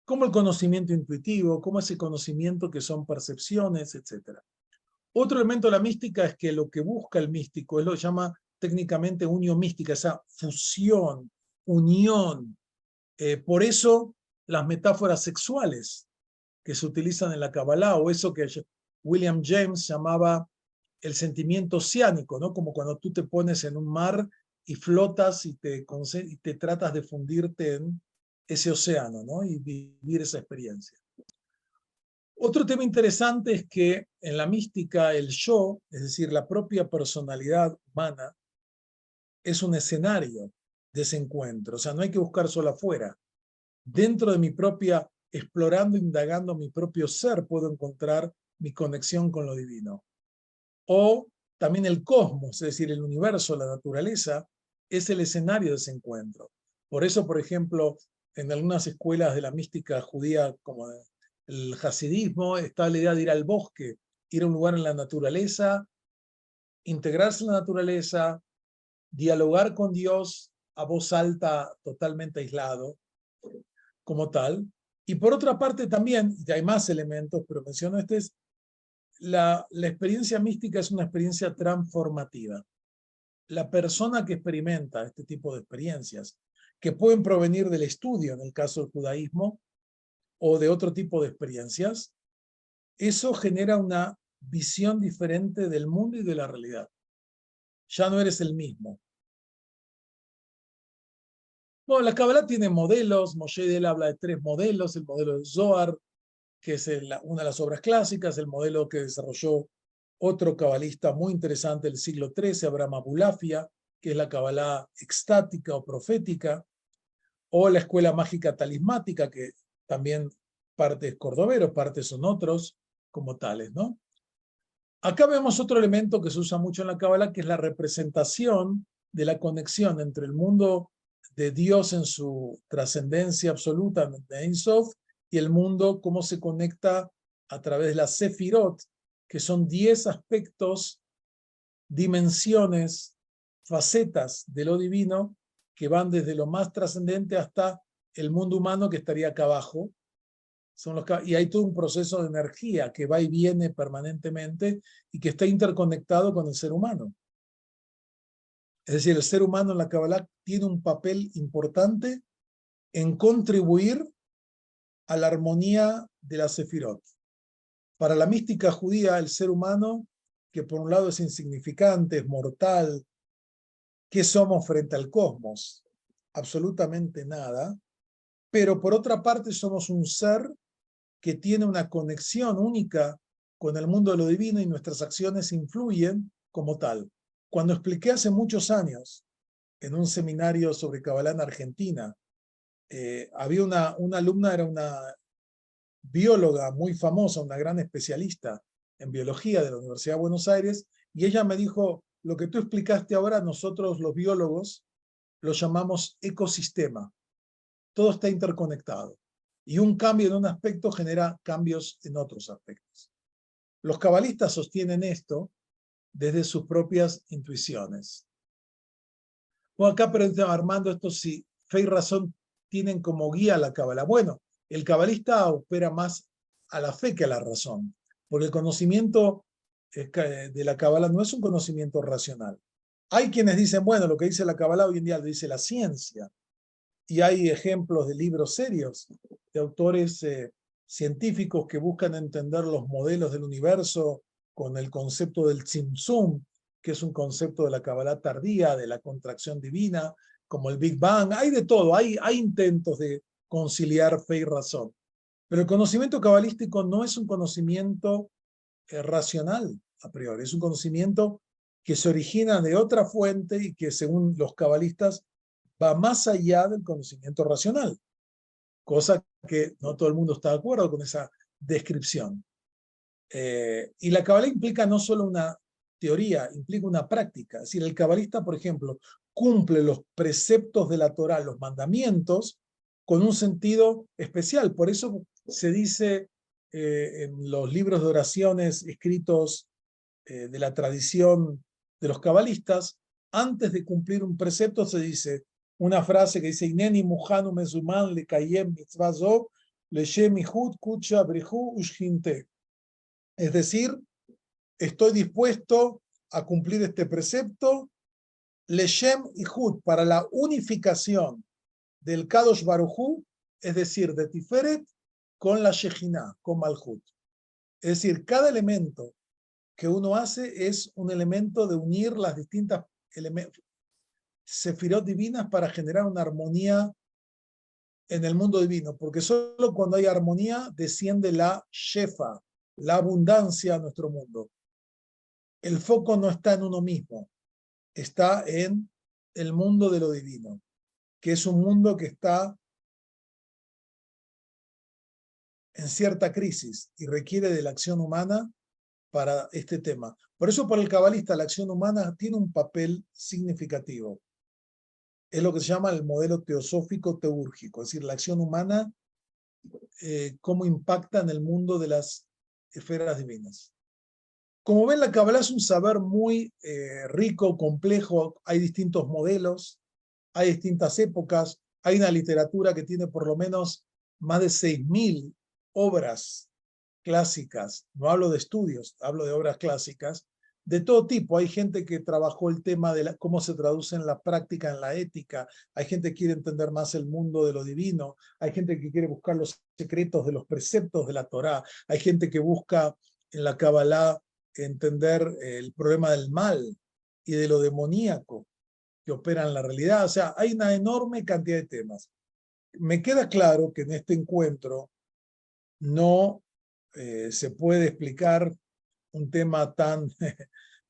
Como el conocimiento intuitivo, como ese conocimiento que son percepciones, etc. Otro elemento de la mística es que lo que busca el místico es lo que llama técnicamente unión mística, esa fusión, unión. Por eso las metáforas sexuales que se utilizan en la Kabbalah, o eso que William James llamaba el sentimiento oceánico, ¿no? Como cuando tú te pones en un mar y flotas y te tratas de fundirte en ese océano, ¿no? Y vivir esa experiencia. Otro tema interesante es que en la mística el yo, es decir, la propia personalidad humana, es un escenario de ese encuentro. O sea, no hay que buscar solo afuera. Dentro de mi propia, explorando, indagando mi propio ser, puedo encontrar mi conexión con lo divino. O también el cosmos, es decir, el universo, la naturaleza, es el escenario de ese encuentro. Por eso, por ejemplo, en algunas escuelas de la mística judía, como el hasidismo, está la idea de ir al bosque, ir a un lugar en la naturaleza, integrarse en la naturaleza, dialogar con Dios a voz alta, totalmente aislado, como tal. Y por otra parte también, y hay más elementos, pero menciono este, es la experiencia mística es una experiencia transformativa. La persona que experimenta este tipo de experiencias, que pueden provenir del estudio, en el caso del judaísmo, o de otro tipo de experiencias, eso genera una visión diferente del mundo y de la realidad. Ya no eres el mismo. Bueno, la Kabbalah tiene modelos, Moshe Idel habla de 3 modelos, el modelo de Zohar, que es una de las obras clásicas, el modelo que desarrolló otro cabalista muy interesante del siglo XIII, Abraham Abulafia, que es la Kabbalah extática o profética, o la escuela mágica talismática, que también parte es cordobero, parte son otros como tales, ¿no? Acá vemos otro elemento que se usa mucho en la Kabbalah, que es la representación de la conexión entre el mundo de Dios en su trascendencia absoluta de Ein Sof y el mundo, cómo se conecta a través de las Sefirot, que son 10 aspectos, dimensiones, facetas de lo divino, que van desde lo más trascendente hasta el mundo humano que estaría acá abajo. Y hay todo un proceso de energía que va y viene permanentemente y que está interconectado con el ser humano. Es decir, el ser humano en la Kabbalah tiene un papel importante en contribuir a la armonía de la Sefirot. Para la mística judía, el ser humano, que por un lado es insignificante, es mortal, ¿qué somos frente al cosmos? Absolutamente nada. Pero por otra parte somos un ser que tiene una conexión única con el mundo de lo divino y nuestras acciones influyen como tal. Cuando expliqué hace muchos años en un seminario sobre Kabbalah en Argentina, había una alumna, era una bióloga muy famosa, una gran especialista en biología de la Universidad de Buenos Aires, y ella me dijo, lo que tú explicaste ahora, nosotros los biólogos lo llamamos ecosistema. Todo está interconectado. Y un cambio en un aspecto genera cambios en otros aspectos. Los cabalistas sostienen esto desde sus propias intuiciones. Bueno, acá pregunta Armando, esto si fe y razón tienen como guía la Kabbalah. Bueno, el cabalista opera más a la fe que a la razón, porque el conocimiento de la Kabbalah no es un conocimiento racional. Hay quienes dicen, bueno, lo que dice la Kabbalah hoy en día lo dice la ciencia, y hay ejemplos de libros serios de autores científicos que buscan entender los modelos del universo con el concepto del Tzimtzum, que es un concepto de la Kabbalah tardía, de la contracción divina, como el Big Bang. Hay de todo, hay intentos de conciliar fe y razón. Pero el conocimiento cabalístico no es un conocimiento racional a priori, es un conocimiento que se origina de otra fuente y que según los cabalistas va más allá del conocimiento racional, cosa que no todo el mundo está de acuerdo con esa descripción. Y la Kabbalah implica no solo una teoría, implica una práctica. Es decir, el cabalista, por ejemplo, cumple los preceptos de la Torá, los mandamientos, con un sentido especial. Por eso se dice en los libros de oraciones escritos de la tradición de los cabalistas, antes de cumplir un precepto se dice una frase que dice Ineni mujanu mezuman le kayem mitzvah zo le shem ihud kucha brihu ushinte. Es decir, estoy dispuesto a cumplir este precepto le shem ihud, para la unificación del Kadosh Barujú, es decir, de Tiferet con la Shejinah, con Malhut. Es decir, cada elemento que uno hace es un elemento de unir las distintas sefirot divinas para generar una armonía en el mundo divino, porque solo cuando hay armonía desciende la shefa, la abundancia a nuestro mundo. El foco no está en uno mismo, está en el mundo de lo divino, que es un mundo que está en cierta crisis y requiere de la acción humana para este tema. Por eso para el cabalista la acción humana tiene un papel significativo. Es lo que se llama el modelo teosófico teúrgico, es decir, la acción humana, cómo impacta en el mundo de las esferas divinas. Como ven, la Kabbalah es un saber muy rico, complejo, hay distintos modelos, hay distintas épocas, hay una literatura que tiene por lo menos más de 6.000 obras clásicas, no hablo de estudios, hablo de obras clásicas, de todo tipo. Hay gente que trabajó el tema de cómo se traduce en la práctica, en la ética, hay gente que quiere entender más el mundo de lo divino, hay gente que quiere buscar los secretos de los preceptos de la Torá, hay gente que busca en la Kabbalah entender el problema del mal y de lo demoníaco que opera en la realidad. O sea, hay una enorme cantidad de temas. Me queda claro que en este encuentro no se puede explicar un tema tan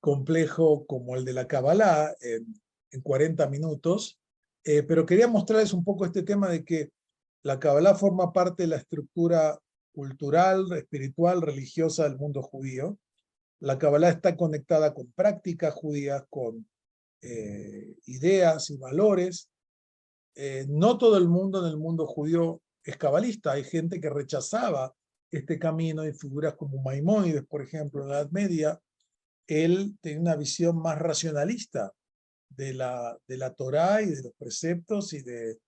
complejo como el de la Kabbalah en 40 minutos, pero quería mostrarles un poco este tema de que la Kabbalah forma parte de la estructura cultural, espiritual, religiosa del mundo judío. La Kabbalah está conectada con prácticas judías, con ideas y valores. No todo el mundo en el mundo judío es cabalista. Hay gente que rechazaba este camino y figuras como Maimónides, por ejemplo, en la Edad Media. Él tenía una visión más racionalista de la Torá y de los preceptos y de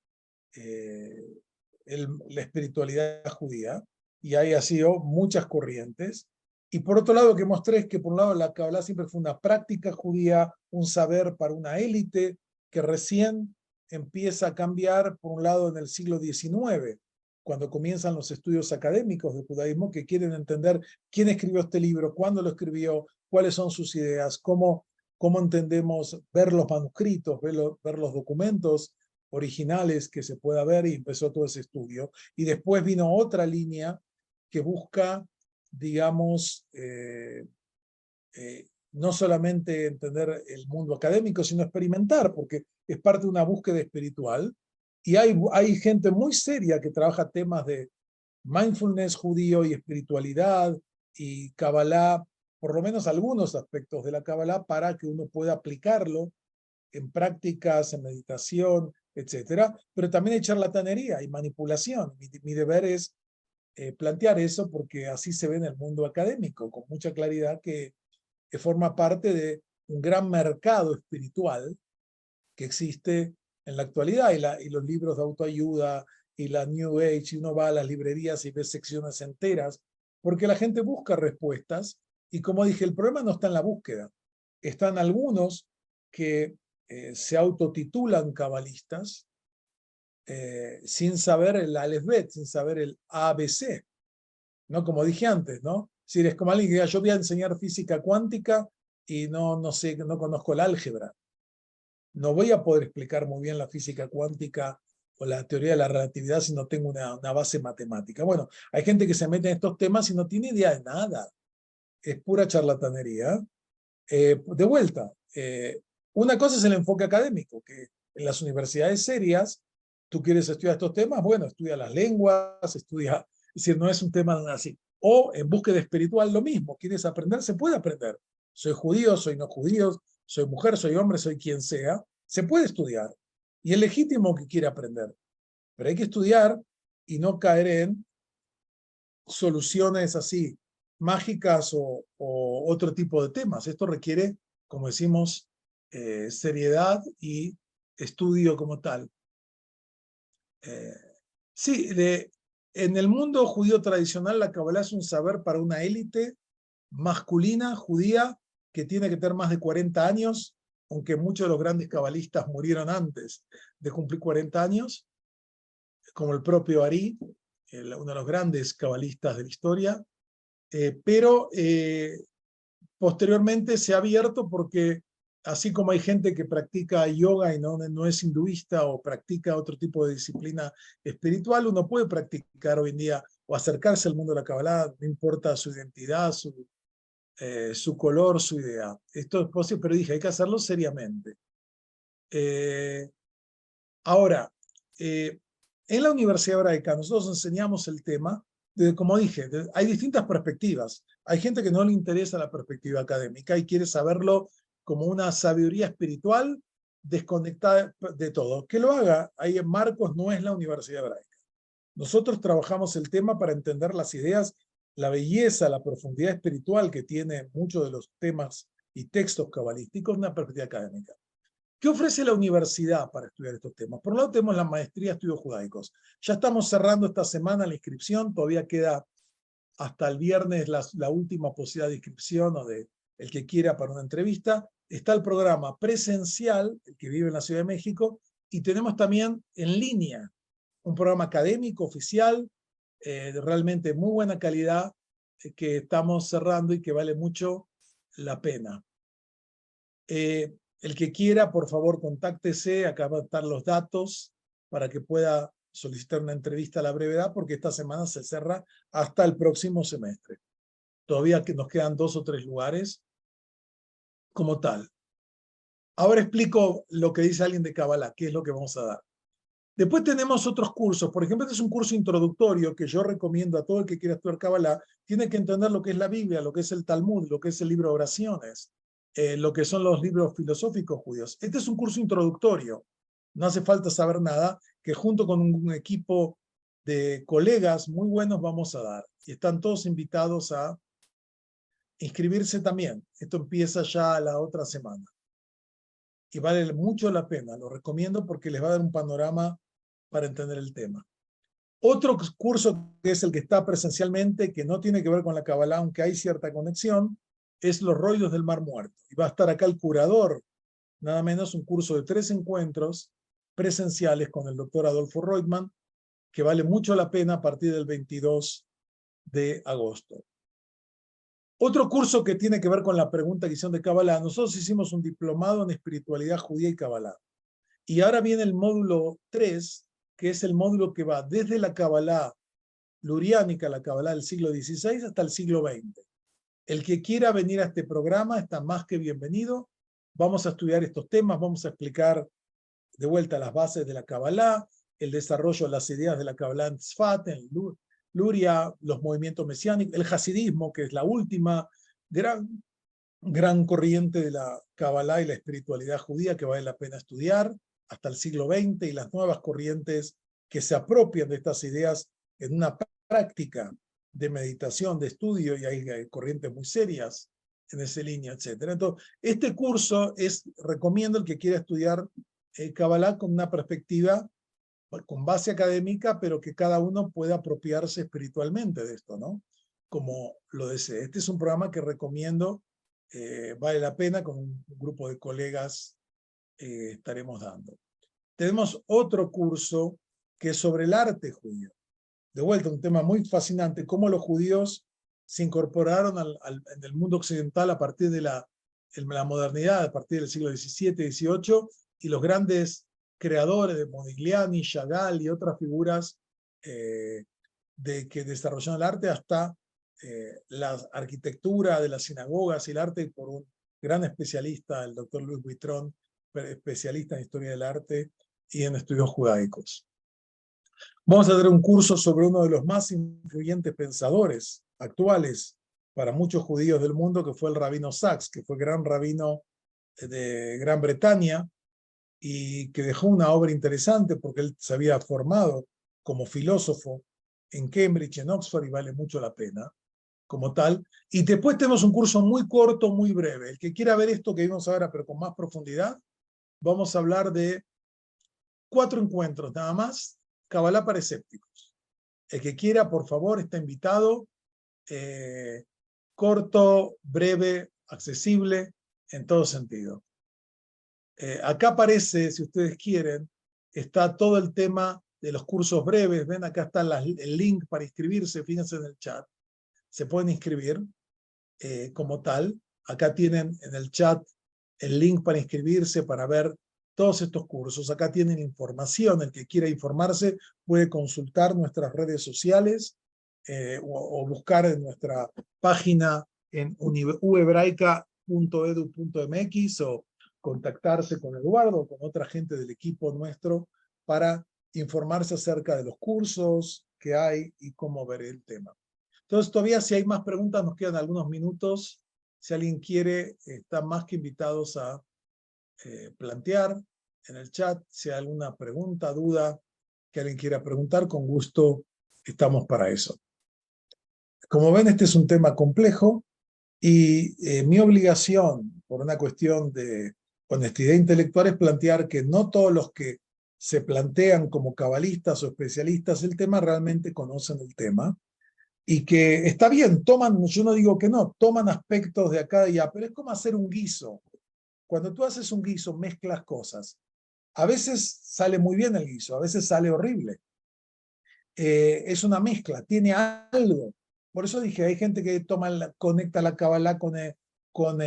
la espiritualidad judía. Y hay así muchas corrientes. Y por otro lado, lo que mostré es que por un lado la Kabbalah siempre fue una práctica judía, un saber para una élite que recién empieza a cambiar, por un lado, en el siglo XIX, cuando comienzan los estudios académicos del judaísmo que quieren entender quién escribió este libro, cuándo lo escribió, cuáles son sus ideas, cómo entendemos ver los manuscritos, ver los documentos originales que se pueda ver, y empezó todo ese estudio. Y después vino otra línea que busca, digamos, no solamente entender el mundo académico, sino experimentar, porque es parte de una búsqueda espiritual. Y hay gente muy seria que trabaja temas de mindfulness judío y espiritualidad y Kabbalah, por lo menos algunos aspectos de la Kabbalah, para que uno pueda aplicarlo en prácticas, en meditación, etcétera, pero también hay charlatanería y manipulación. Mi deber es plantear eso porque así se ve en el mundo académico, con mucha claridad que forma parte de un gran mercado espiritual que existe en la actualidad y los libros de autoayuda y la New Age, y uno va a las librerías y ve secciones enteras, porque la gente busca respuestas y como dije, el problema no está en la búsqueda, están algunos que se autotitulan cabalistas sin saber el Aleph Bet, sin saber el ABC, ¿no? Como dije antes, ¿no? Si eres como alguien que diga, yo voy a enseñar física cuántica y no sé, no conozco el álgebra. No voy a poder explicar muy bien la física cuántica o la teoría de la relatividad si no tengo una base matemática. Bueno, hay gente que se mete en estos temas y no tiene idea de nada. Es pura charlatanería. De vuelta, una cosa es el enfoque académico, que en las universidades serias, tú quieres estudiar estos temas, bueno, estudia las lenguas, estudia, es decir, no es un tema así. O en búsqueda espiritual lo mismo, quieres aprender, se puede aprender. Soy judío, soy no judío, soy mujer, soy hombre, soy quien sea, se puede estudiar. Y es legítimo que quiera aprender, pero hay que estudiar y no caer en soluciones así mágicas o otro tipo de temas. Esto requiere, como decimos, seriedad y estudio como tal. Sí, en el mundo judío tradicional la Kabbalah es un saber para una élite masculina, judía, que tiene que tener más de 40 años, aunque muchos de los grandes cabalistas murieron antes de cumplir 40 años, como el propio Ari, uno de los grandes cabalistas de la historia, pero posteriormente se ha abierto porque así como hay gente que practica yoga y no es hinduista o practica otro tipo de disciplina espiritual, uno puede practicar hoy en día o acercarse al mundo de la Kabbalah, no importa su identidad, su color, su idea. Esto es posible, pero dije, hay que hacerlo seriamente. Ahora, en la Universidad Hebraica nosotros enseñamos el tema, como dije, hay distintas perspectivas. Hay gente que no le interesa la perspectiva académica y quiere saberlo como una sabiduría espiritual desconectada de todo. Que lo haga, ahí en Marcos no es la Universidad Hebraica. Nosotros trabajamos el tema para entender las ideas, la belleza, la profundidad espiritual que tiene muchos de los temas y textos cabalísticos, una perspectiva académica. ¿Qué ofrece la universidad para estudiar estos temas? Por un lado tenemos la maestría de estudios judaicos. Ya estamos cerrando esta semana la inscripción, todavía queda hasta el viernes la última posibilidad de inscripción o de el que quiera para una entrevista. Está el programa presencial, el que vive en la Ciudad de México, y tenemos también en línea un programa académico oficial de realmente muy buena calidad que estamos cerrando y que vale mucho la pena. El que quiera, por favor, contáctese, acá van a estar los datos para que pueda solicitar una entrevista a la brevedad, porque esta semana se cierra hasta el próximo semestre. Todavía que nos quedan 2 o 3 lugares como tal. Ahora explico lo que dice alguien de Kabbalah, qué es lo que vamos a dar. Después tenemos otros cursos. Por ejemplo, este es un curso introductorio que yo recomiendo a todo el que quiera estudiar Kabbalah. Tiene que entender lo que es la Biblia, lo que es el Talmud, lo que es el libro de oraciones, lo que son los libros filosóficos judíos. Este es un curso introductorio. No hace falta saber nada, que junto con un equipo de colegas muy buenos vamos a dar. Y están todos invitados a inscribirse también. Esto empieza ya la otra semana. Y vale mucho la pena. Lo recomiendo porque les va a dar un panorama para entender el tema. Otro curso que es el que está presencialmente, que no tiene que ver con la Kabbalah, aunque hay cierta conexión, es los rollos del Mar Muerto. Y va a estar acá el curador, nada menos un curso de 3 encuentros presenciales con el doctor Adolfo Reutemann, que vale mucho la pena a partir del 22 de agosto. Otro curso que tiene que ver con la pregunta que hicieron de Kabbalah, nosotros hicimos un diplomado en espiritualidad judía y Kabbalah. Y ahora viene el módulo 3, que es el módulo que va desde la Kabbalah luriánica, la Kabbalah del siglo XVI hasta el siglo XX. El que quiera venir a este programa está más que bienvenido. Vamos a estudiar estos temas, vamos a explicar de vuelta las bases de la Kabbalah, el desarrollo de las ideas de la Kabbalah en Tzfat, en Luria, los movimientos mesiánicos, el hasidismo, que es la última gran corriente de la Kabbalah y la espiritualidad judía que vale la pena estudiar. hasta el siglo XX y las nuevas corrientes que se apropian de estas ideas en una práctica de meditación, de estudio, y hay corrientes muy serias en esa línea, etc. Entonces, este curso recomiendo el que quiera estudiar Kabbalah con una perspectiva con base académica, pero que cada uno pueda apropiarse espiritualmente de esto, ¿no? Como lo desee. Este es un programa que recomiendo, vale la pena, con un grupo de colegas estaremos dando. Tenemos otro curso que es sobre el arte judío. De vuelta, un tema muy fascinante, cómo los judíos se incorporaron en el mundo occidental a partir de la modernidad, a partir del siglo XVII, XVIII, y los grandes creadores de Modigliani, Chagall y otras figuras que desarrollaron el arte, hasta la arquitectura de las sinagogas y el arte por un gran especialista, el doctor Luis Buitrón, especialista en historia del arte y en estudios judaicos. Vamos a tener un curso sobre uno de los más influyentes pensadores actuales para muchos judíos del mundo, que fue el rabino Sacks, que fue gran rabino de Gran Bretaña y que dejó una obra interesante porque él se había formado como filósofo en Cambridge, en Oxford, y vale mucho la pena como tal. Y después tenemos un curso muy corto, muy breve. El que quiera ver esto que vimos ahora, pero con más profundidad, vamos a hablar de 4 encuentros nada más, Kabbalah para escépticos. El que quiera, por favor, está invitado. Corto, breve, accesible, en todo sentido. Acá aparece, si ustedes quieren, está todo el tema de los cursos breves. Ven, acá está el link para inscribirse, fíjense en el chat. Se pueden inscribir como tal. Acá tienen en el chat el link para inscribirse, para ver todos estos cursos. Acá tienen información. El que quiera informarse puede consultar nuestras redes sociales o buscar en nuestra página en uhebraica.edu.mx o contactarse con Eduardo o con otra gente del equipo nuestro para informarse acerca de los cursos que hay y cómo ver el tema. Entonces, todavía si hay más preguntas, nos quedan algunos minutos. Si alguien quiere, están más que invitados a plantear en el chat. Si hay alguna pregunta, duda que alguien quiera preguntar, con gusto estamos para eso. Como ven, este es un tema complejo y mi obligación, por una cuestión de honestidad intelectual, es plantear que no todos los que se plantean como cabalistas o especialistas el tema realmente conocen el tema. Y que está bien, yo no digo que no, toman aspectos de acá y allá, pero es como hacer un guiso. Cuando tú haces un guiso, mezclas cosas. A veces sale muy bien el guiso, a veces sale horrible. Es una mezcla, tiene algo. Por eso dije, hay gente que conecta la Kabbalah con A, con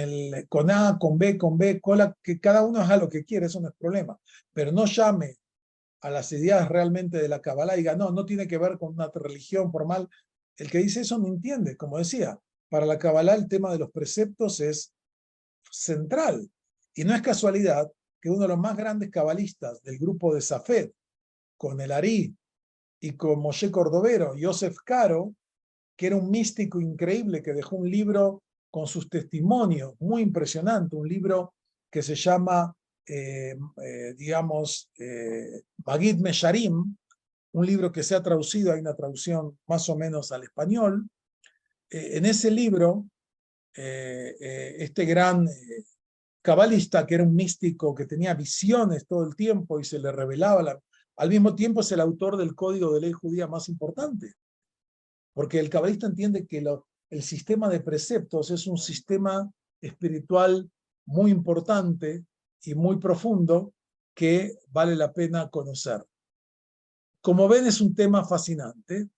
B, que cada uno haga lo que quiere, eso no es problema. Pero no llame a las ideas realmente de la Kabbalah y diga, no tiene que ver con una religión formal. El que dice eso no entiende. Como decía, para la Kabbalah el tema de los preceptos es central. Y no es casualidad que uno de los más grandes cabalistas del grupo de Safed, con el Ari y con Moshe Cordovero, Yosef Caro, que era un místico increíble que dejó un libro con sus testimonios, muy impresionante, un libro que se llama, Magid Mesharim, un libro que se ha traducido, hay una traducción más o menos al español. En ese libro, este gran cabalista, que era un místico que tenía visiones todo el tiempo y se le revelaba, al mismo tiempo es el autor del código de ley judía más importante, porque el cabalista entiende que el sistema de preceptos es un sistema espiritual muy importante y muy profundo que vale la pena conocer. Como ven, es un tema fascinante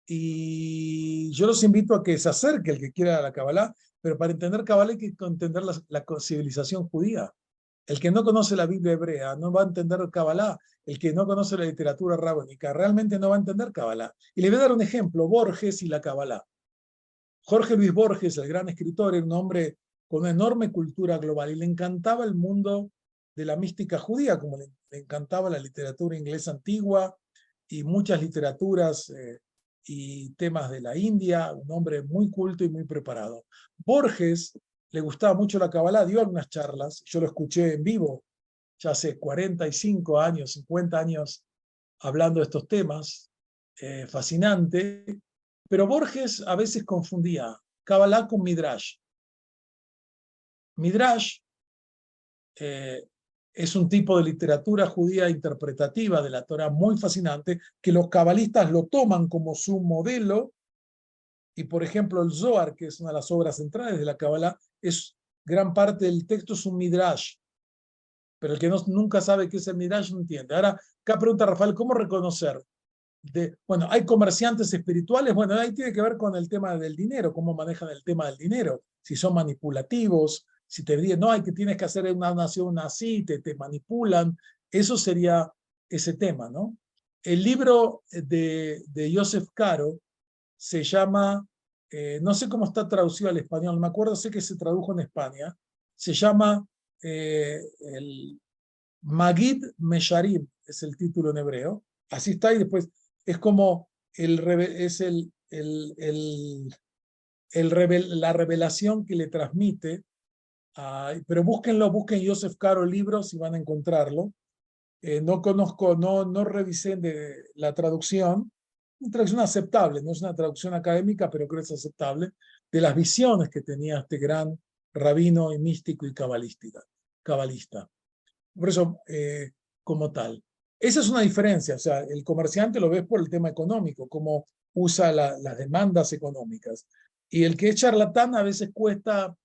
y yo los invito a que se acerque el que quiera a la Kabbalah, pero para entender Kabbalah hay que entender la civilización judía. El que no conoce la Biblia hebrea no va a entender Kabbalah. El que no conoce la literatura rabónica realmente no va a entender Kabbalah. Y le voy a dar un ejemplo, Borges y la Kabbalah. Jorge Luis Borges, el gran escritor, era un hombre con una enorme cultura global y le encantaba el mundo de la mística judía, como le encantaba la literatura inglesa antigua y muchas literaturas y temas de la India, un hombre muy culto y muy preparado. Borges le gustaba mucho la Kabbalah, dio algunas charlas, yo lo escuché en vivo ya hace 45 años, 50 años hablando de estos temas, fascinante, pero Borges a veces confundía Kabbalah con Midrash. Midrash es un tipo de literatura judía interpretativa de la Torah muy fascinante, que los cabalistas lo toman como su modelo, y por ejemplo el Zohar, que es una de las obras centrales de la Kabbalah, gran parte del texto es un Midrash, pero el que nunca sabe qué es el Midrash no entiende. Ahora, acá pregunta Rafael, ¿cómo reconocer? Bueno, hay comerciantes espirituales, bueno, ahí tiene que ver con el tema del dinero, cómo manejan el tema del dinero, si son manipulativos, si te dicen, no, tienes que hacer una nación así, te manipulan, eso sería ese tema, ¿no? El libro de Joseph Caro se llama, no sé cómo está traducido al español, no me acuerdo, sé que se tradujo en España, se llama el Magid Mesharim, es el título en hebreo, así está, y después es como la revelación que le transmite, pero busquen Joseph Caro libros y van a encontrarlo. No conozco, no revisé la traducción, una traducción aceptable, no es una traducción académica, pero creo que es aceptable, de las visiones que tenía este gran rabino y místico y cabalista. Por eso, como tal. Esa es una diferencia, o sea, el comerciante lo ves por el tema económico, cómo usa las demandas económicas. Y el que es charlatán a veces cuesta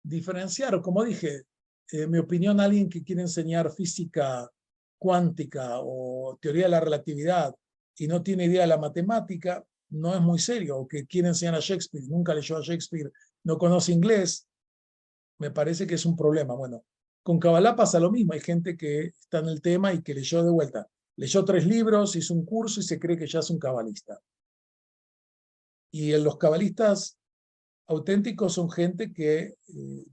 diferenciar, o como dije, en mi opinión, alguien que quiere enseñar física cuántica o teoría de la relatividad y no tiene idea de la matemática, no es muy serio, o que quiere enseñar a Shakespeare, nunca leyó a Shakespeare, no conoce inglés, me parece que es un problema. Bueno, con Kabbalah pasa lo mismo, hay gente que está en el tema y que leyó de vuelta. Leyó 3 libros, hizo un curso y se cree que ya es un cabalista. Y los cabalistas auténticos son gente que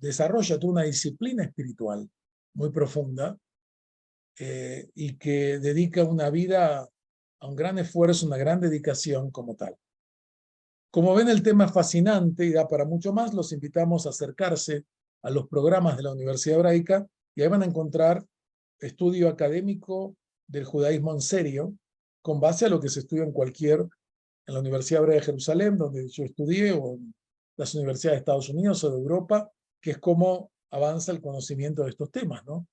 desarrolla toda una disciplina espiritual muy profunda y que dedica una vida a un gran esfuerzo, una gran dedicación como tal. Como ven, el tema es fascinante y da para mucho más. Los invitamos a acercarse a los programas de la Universidad Hebraica y ahí van a encontrar estudio académico del judaísmo en serio, con base a lo que se estudia en la Universidad Hebrea de Jerusalén, donde yo estudié, o en las universidades de Estados Unidos o de Europa, que es cómo avanza el conocimiento de estos temas, ¿no?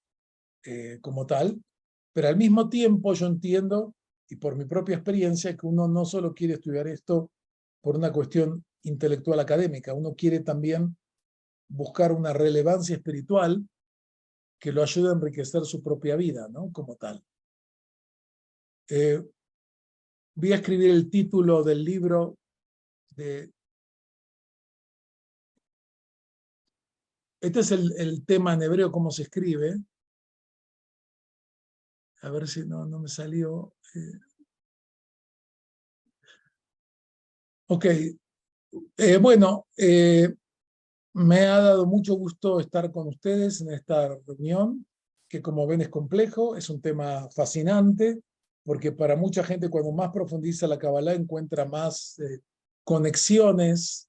Como tal. Pero al mismo tiempo yo entiendo, y por mi propia experiencia, que uno no solo quiere estudiar esto por una cuestión intelectual académica, uno quiere también buscar una relevancia espiritual que lo ayude a enriquecer su propia vida, ¿no? Como tal. Voy a escribir el título del libro Este es el tema en hebreo, cómo se escribe. A ver si no me salió. Ok. Bueno, me ha dado mucho gusto estar con ustedes en esta reunión, que como ven es complejo, es un tema fascinante, porque para mucha gente cuando más profundiza la Kabbalah encuentra más conexiones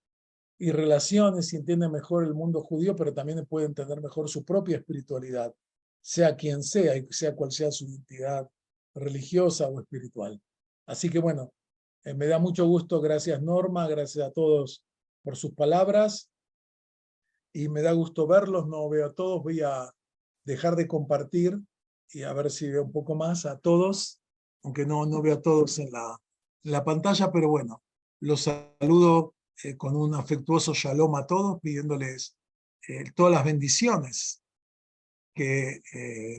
y relaciones y entiende mejor el mundo judío, pero también puede entender mejor su propia espiritualidad, sea quien sea y sea cual sea su identidad religiosa o espiritual. Así que bueno, me da mucho gusto, gracias Norma, gracias a todos por sus palabras y me da gusto verlos, no veo a todos, voy a dejar de compartir y a ver si veo un poco más a todos, aunque no veo a todos en la pantalla, pero bueno, los saludo con un afectuoso shalom a todos, pidiéndoles todas las bendiciones que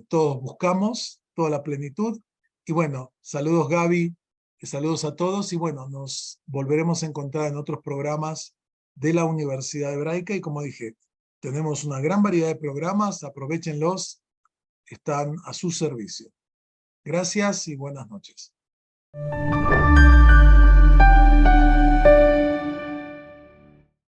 todos buscamos, toda la plenitud. Y bueno, saludos Gaby, saludos a todos y bueno, nos volveremos a encontrar en otros programas de la Universidad Hebraica y como dije, tenemos una gran variedad de programas, aprovéchenlos, están a su servicio. Gracias y buenas noches.